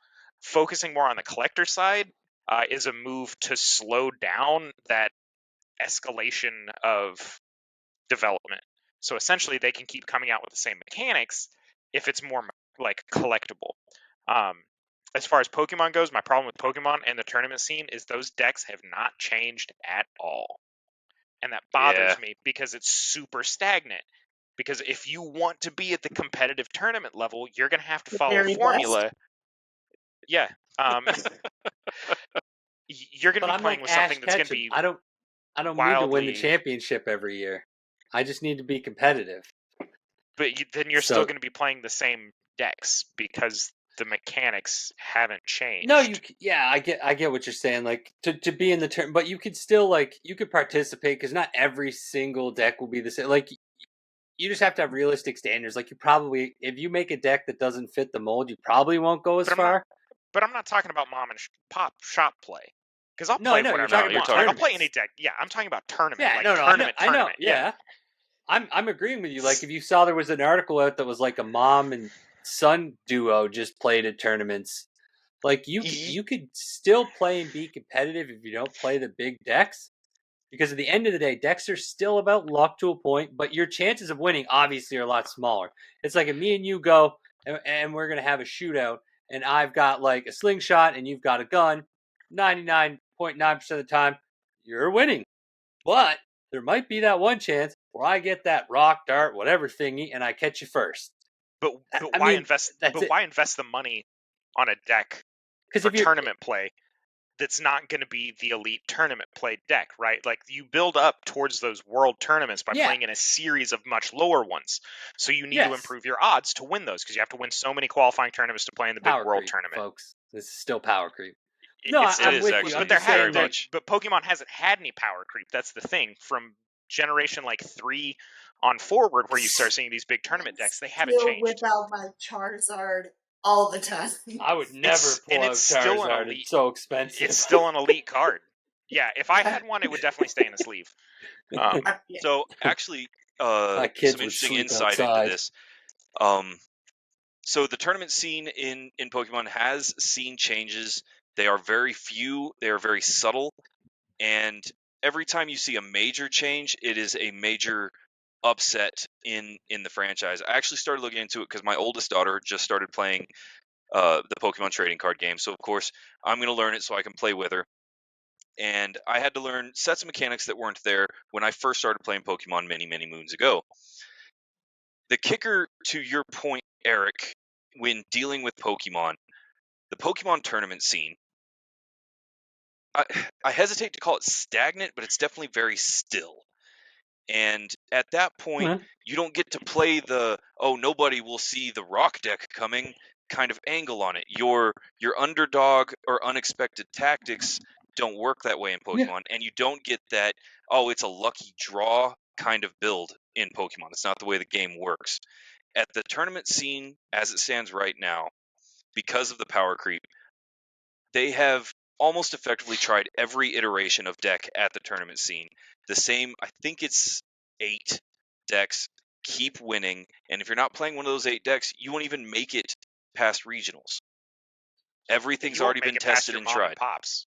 Focusing more on the collector side is a move to slow down that escalation of development. So essentially, they can keep coming out with the same mechanics if it's more like collectible. As far as Pokemon goes, my problem with Pokemon and the tournament scene is those decks have not changed at all. And that bothers me because it's super stagnant. Because if you want to be at the competitive tournament level, you're going to have to The follow very formula. Yeah. You're going but to be I'm playing like with Ash something that's going to Ketchum. be I don't need to win the wildly. championship every year. I just need to be competitive. But then you're So- still going to be playing the same decks because the mechanics haven't changed. No, I get what you're saying. Like to be in the turn, but you could still you could participate because not every single deck will be the same. Like you just have to have realistic standards. Like you probably, if you make a deck that doesn't fit the mold, you probably won't go as But far. But I'm not talking about mom and pop shop play. Because I'll No, play I know, you're whatever I talking want. about Like, I'll play any tournaments. deck. Yeah, I'm talking about tournament. Yeah, like no, tournament. I know. Yeah. I'm agreeing with you. Like if you saw there was an article out that was like a mom and son duo just played at tournaments, like you could still play and be competitive if you don't play the big decks. Because at the end of the day, decks are still about luck to a point, but your chances of winning obviously are a lot smaller. It's like if me and you go and we're going to have a shootout, and I've got like a slingshot and you've got a gun, 99.9% of the time, you're winning. But there might be that one chance where I get that rock, dart, whatever thingy, and I catch you first. But I why mean, invest? that's But it. why invest the money on a deck Because for if you're tournament play that's not going to be the elite tournament play deck, right? Like you build up towards those world tournaments by Yeah. playing in a series of much lower ones. So you need to Yes. improve your odds to win those because you have to win so many qualifying tournaments to play in the big power world creep, tournament. folks, this is still power creep. It- No, it's- I'm it is with you. actually I'm but there just saying very that much. But Pokemon hasn't had any power creep. That's the thing. From generation like 3 on forward, where you start seeing these big tournament decks, they haven't Still changed. whip out my Charizard all the time. I would never pull and out it's still an Charizard. elite- It's so expensive. It's still an elite card. Yeah, if I had one, it would definitely stay in a sleeve. Yeah. So actually, My kids some would interesting sleep insight outside. into this. So the tournament scene in Pokemon has seen changes. They are very few. They are very subtle, and every time you see a major change, it is a major upset in the franchise. I actually started looking into it because my oldest daughter just started playing the Pokemon trading card game. So of course I'm going to learn it so I can play with her. And I had to learn sets of mechanics that weren't there when I first started playing Pokemon many, many moons ago. The kicker to your point, Eric, when dealing with Pokemon, the Pokemon tournament scene, I hesitate to call it stagnant, but it's definitely very still. And at that point, Mhm. you don't get to play nobody will see the rock deck coming, kind of angle on it. Your underdog or unexpected tactics don't work that way in Pokemon, and you don't get that, oh, it's a lucky draw kind of build in Pokemon. It's not the way the game works. At the tournament scene, as it stands right now, because of the power creep, they have almost effectively tried every iteration of deck at the tournament scene. The same, I think it's 8 decks keep winning, and if you're not playing one of those 8 decks, you won't even make it past regionals. Everything's You won't already make been it past tested your and mom tried. pops.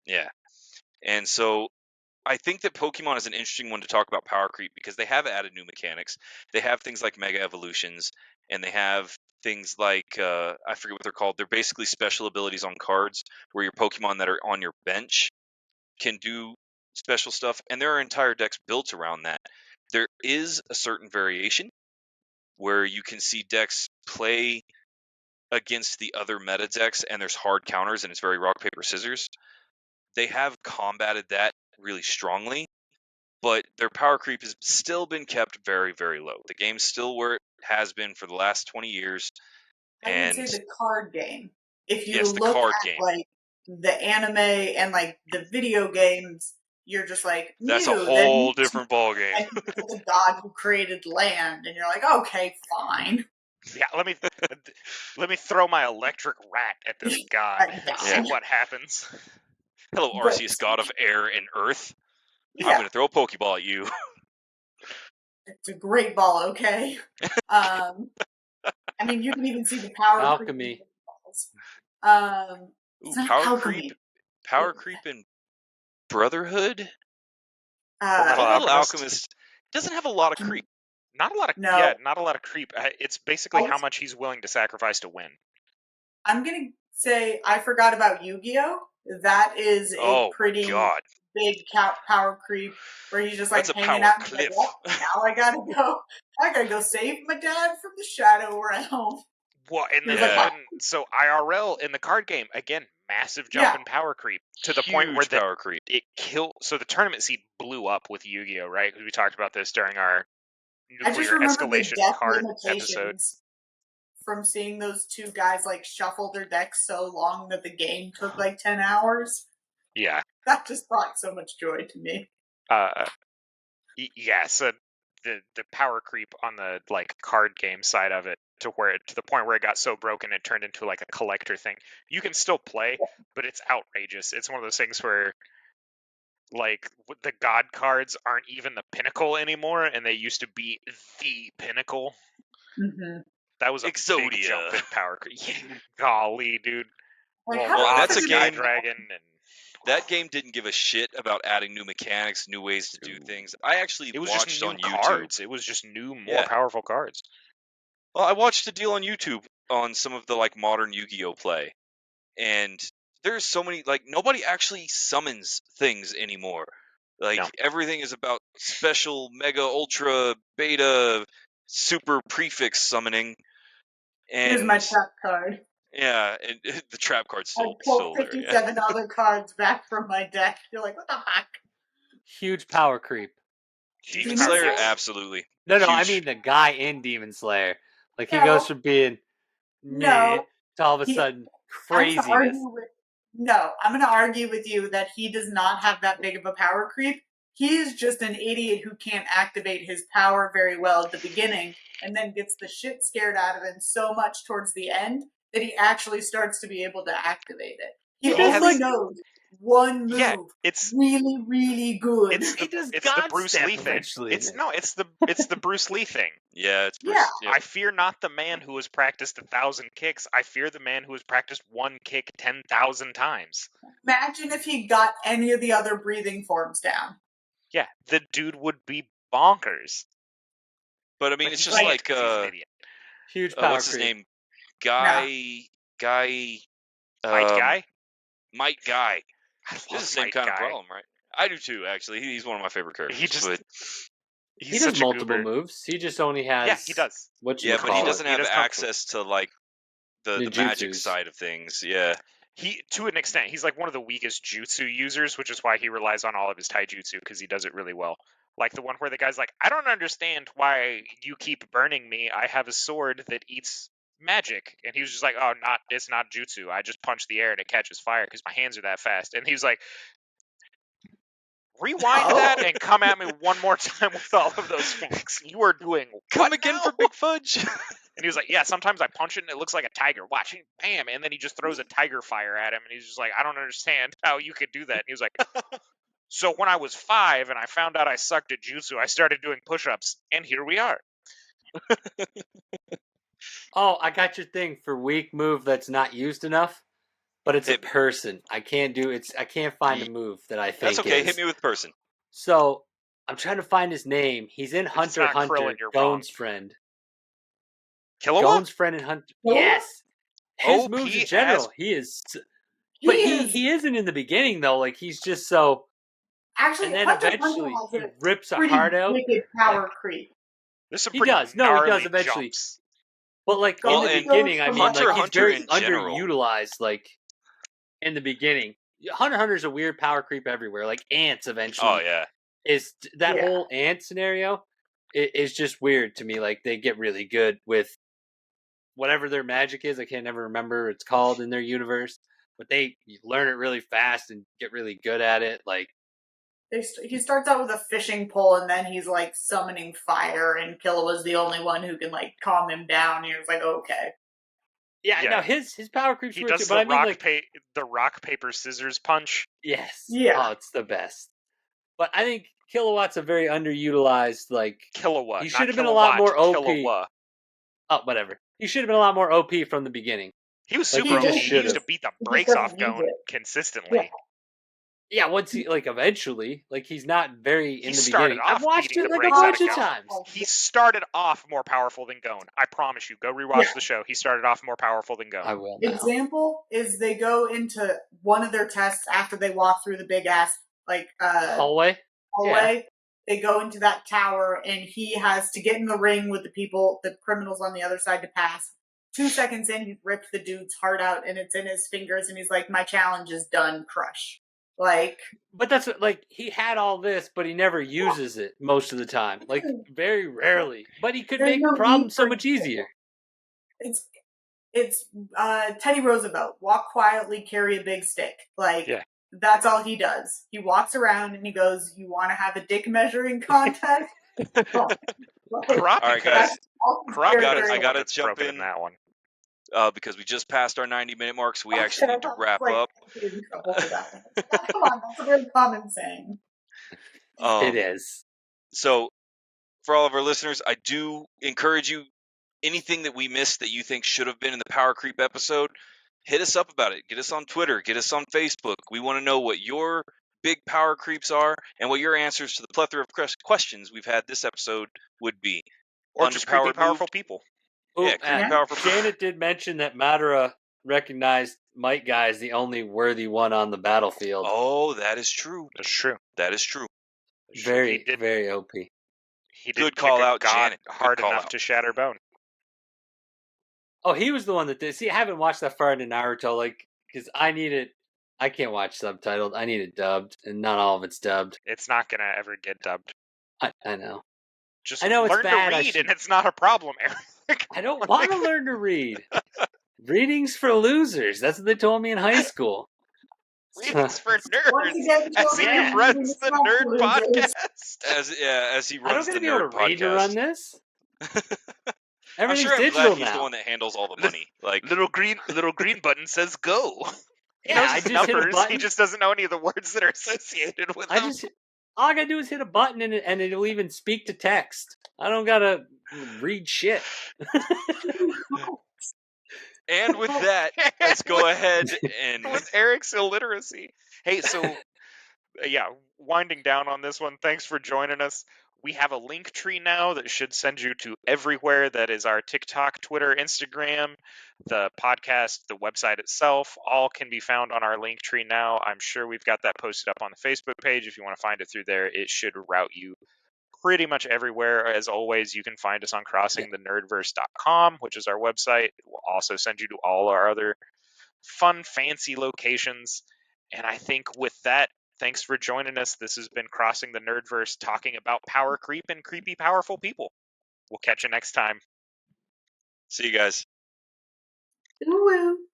Yeah. And so I think that Pokemon is an interesting one to talk about power creep because they have added new mechanics. They have things like Mega Evolutions, and they have things like, I forget what they're called. They're basically special abilities on cards where your Pokemon that are on your bench can do special stuff, and there are entire decks built around that. There is a certain variation where you can see decks play against the other meta decks, and there's hard counters, and it's very rock, paper, scissors. They have combated that really strongly, but their power creep has still been kept very, very low. The game's still where it has been for the last 20 years. I would say And the card game. If you yes, the look card at game. like the anime and like the video games, you're just like Mew. That's a then whole Mew, different ballgame. and he's the god who created land, and you're like, okay, fine. Yeah, let me throw my electric rat at this god and see Yeah. what happens. Hello, But- Arceus, god of air and earth. I'm Yeah, going to throw a Pokeball at you. it's a great ball. Okay. I mean, you can even see the power. Alchemy. creep in balls. Ooh, It's not power alchemy. creep. Power creep in Brotherhood? Fullmetal Full Metal Alchemist? Alchemist doesn't have a lot of creep. Not a lot of No. yeah, not a lot of creep. It's basically I how was- much he's willing to sacrifice to win. I'm gonna say I forgot about Yu-Gi-Oh. That is a Oh, pretty God. big power creep where he's just like That's a hanging power out. And cliff. like, well, now I gotta go save my dad from the shadow realm. Well, and then Yeah. so IRL in the card game again, massive jump Yeah. in power creep to the point where Huge power creep. it killed. So the tournament seed blew up with Yu-Gi-Oh, right? Because we talked about this during our I just nuclear remember the escalation deck card episode. limitations from seeing those two guys like shuffle their decks so long that the game took like 10 hours. Yeah. That just brought so much joy to me. Yeah, so the power creep on the like card game side of it to the point where it got so broken it turned into like a collector thing. You can still play, but it's outrageous. It's one of those things where like the god cards aren't even the pinnacle anymore, and they used to be the pinnacle. Mm-hmm. That was a big Exodia. jump in power creep. Yeah, golly, dude. Like, Well, how Well, does that's it a get- game- Dragon and That game didn't give a shit about adding new mechanics, new ways to do things. I actually it was watched just new on YouTube. cards. It was just new, more Yeah. powerful cards. Well, I watched a deal on YouTube on some of the like modern Yu-Gi-Oh play, and there's so many like nobody actually summons things anymore. Like No. everything is about special, mega, ultra, beta, super prefix summoning. And Here's my trap card. yeah, and the trap card's I still pulled there. 57 other cards back from my deck. You're like, what the heck? Huge power creep. Demon Demon Slayer, Slayer? absolutely. No, I Huge. mean the guy in Demon Slayer. Like he No. goes from being meh No. to all of a He- sudden I'm gonna craziness. I'm going to argue with you that he does not have that big of a power creep. He is just an idiot who can't activate his power very well at the beginning and then gets the shit scared out of him so much towards the end that he actually starts to be able to activate it. He He only has- knows one move Yeah, it's really, really good. it's He the, does it's the God Bruce Step Lee thing. eventually in It's it. no, it's the Bruce Lee thing. Yeah, it's Yeah. yeah. I fear not the man who has practiced 1,000 kicks. I fear the man who has practiced one kick 10,000 times. Imagine if he got any of the other breathing forms down. Yeah, the dude would be bonkers. But I mean, But it's he just can't like 'cause he's an idiot. Huge power what's his creep. name? Guy. Might guy. Might Guy. I It's love the same Might kind of Guy. problem, right? I do too, actually. He's one of my favorite characters. He just but, He He's does such a multiple goober. moves. He just only has Yeah, he does. What yeah, but he doesn't He have does kung fu. access to like the magic Ninjutsus. side of things. Yeah. He, to an extent, he's like one of the weakest jutsu users, which is why he relies on all of his taijutsu because he does it really well. Like the one where the guy's like, I don't understand why you keep burning me. I have a sword that eats magic. And he was just like, oh, it's not jutsu. I just punch the air and it catches fire because my hands are that fast. And he was like, rewind that and come at me one more time with all of those facts. You are doing Come what again now? for Big Fudge. And he was like, yeah, sometimes I punch it and it looks like a tiger. Watch it, bam. And then he just throws a tiger fire at him. And he's just like, I don't understand how you could do that. And he was like, so when I was 5 and I found out I sucked at jutsu, I started doing push-ups. And here we are. Oh, I got your thing for weak move that's not used enough, but it's Hit a me. person. I can't find a move that I think That's okay. is. Hit me with person. So I'm trying to find his name. He's in it's Hunter not x Hunter. Krillin, you're wrong. Gone's friend. Killua? Gone's friend in Hunter. Killua? Yes. His OP moves in general, as- he is. But is. he isn't in the beginning though. Like he's just so. Actually, And then Hunter x eventually Hunter he has a rips a pretty heart out. wicked power creep. There's some He pretty does. No, he does gnarly eventually. jumps. But like Well, in the and beginning, I mean, Hunter like x he's very Hunter in general. underutilized. Like in the beginning, Hunter x Hunter's a weird power creep everywhere. Like ants eventually. Oh yeah. Is that Yeah. whole ant scenario is just weird to me. Like they get really good with whatever their magic is. I can't never remember what it's called in their universe, but they learn it really fast and get really good at it. Like He starts out with a fishing pole, and then he's like summoning fire, and Killua's the only one who can like calm him down. And it's like, okay, yeah, Yeah. no, his power creeps He weird does too. But I mean, like the rock paper scissors punch. yes, Yeah. oh, it's the best. But I think Kilowatt's a very underutilized. Like Killua. He not should have been a lot kilowatt, more OP. Killua. oh, whatever. He should have been a lot more OP from the beginning. He was Like, super he just OP. He used to should've. beat the He just brakes off doesn't use Gon it. consistently. Yeah. Yeah, once he like eventually, like he's not very in He the started beginning. off I've watched beating it the like a brakes out bunch of of Gon. times. He started off more powerful than Gon. I promise you. Go rewatch Yeah. the show. He started off more powerful than Gon. I will now. Example is they go into one of their tests after they walk through the big ass like Hallway. hallway. They go into that tower, and he has to get in the ring with the criminals on the other side to pass. 2 seconds in, he ripped the dude's heart out, and it's in his fingers, and he's like, "My challenge is done, crush." Like, But that's what, like he had all this, but he never uses it most of the time. Like very rarely. But he could There's make no problems need so for much it. easier. it's Teddy Roosevelt. Walk quietly, carry a big stick. Like, Yeah. that's all he does. He walks around and he goes, "You want to have a dick measuring contest?" Croppy All right, guys. Croppy I gotta- is the I one gotta that's jump broken in. that one. Because we just passed our 90-minute mark, so we actually need to wrap Like, up. in trouble for that. Come on, that's a very common saying. It is. So, for all of our listeners, I do encourage you, anything that we missed that you think should have been in the Power Creep episode, hit us up about it. Get us on Twitter. Get us on Facebook. We want to know what your big power creeps are and what your answers to the plethora of questions we've had this episode would be. Or just creepy, Underpowered powerful move. people. Ooh, Yeah, creepy, Yeah. powerful. Janet did mention that Madara recognized Might Guy as the only worthy one on the battlefield. Oh, that is true. That's true. That is true. Very, He did, very OP. he did Good kick call a out, god Janet. Good hard call enough out. to shatter bone. Oh, he was the one that did. See, I haven't watched that far into Naruto, like, because I can't watch subtitled. I need it dubbed, and not all of it's dubbed. It's not going to ever get dubbed. I know. Just I know it's learn bad, to I read, should- and it's not a problem, Eric. I don't want to learn to read. Reading's for losers. That's what they told me in high school. Reading's for Once nerds. again, As he Yeah. runs the It's not nerd for losers. podcast. As he I don't runs get the to be able nerd to read to podcast. run this. I'm Everything's sure I'm digital glad he's now. the one that handles all the money. Like, Little green button says go. He Yeah, knows I his just hit a numbers. He button. just doesn't know any of the words that are associated with them. All I gotta do is hit a button and it'll even speak to text. I don't gotta read shit. and with that, let's go ahead and with Eric's illiteracy. Hey, so yeah, winding down on this one. Thanks for joining us. We have a link tree now that should send you to everywhere. That is our TikTok, Twitter, Instagram, the podcast, the website itself. All can be found on our link tree now. I'm sure we've got that posted up on the Facebook page. If you want to find it through there, it should route you pretty much everywhere. As always, you can find us on crossingthenerdverse.com, which is our website. It will also send you to all our other fun, fancy locations. And I think with that, thanks for joining us. This has been Crossing the Nerdverse, talking about power creep and creepy, powerful people. We'll catch you next time. see you guys. Ooh, woo.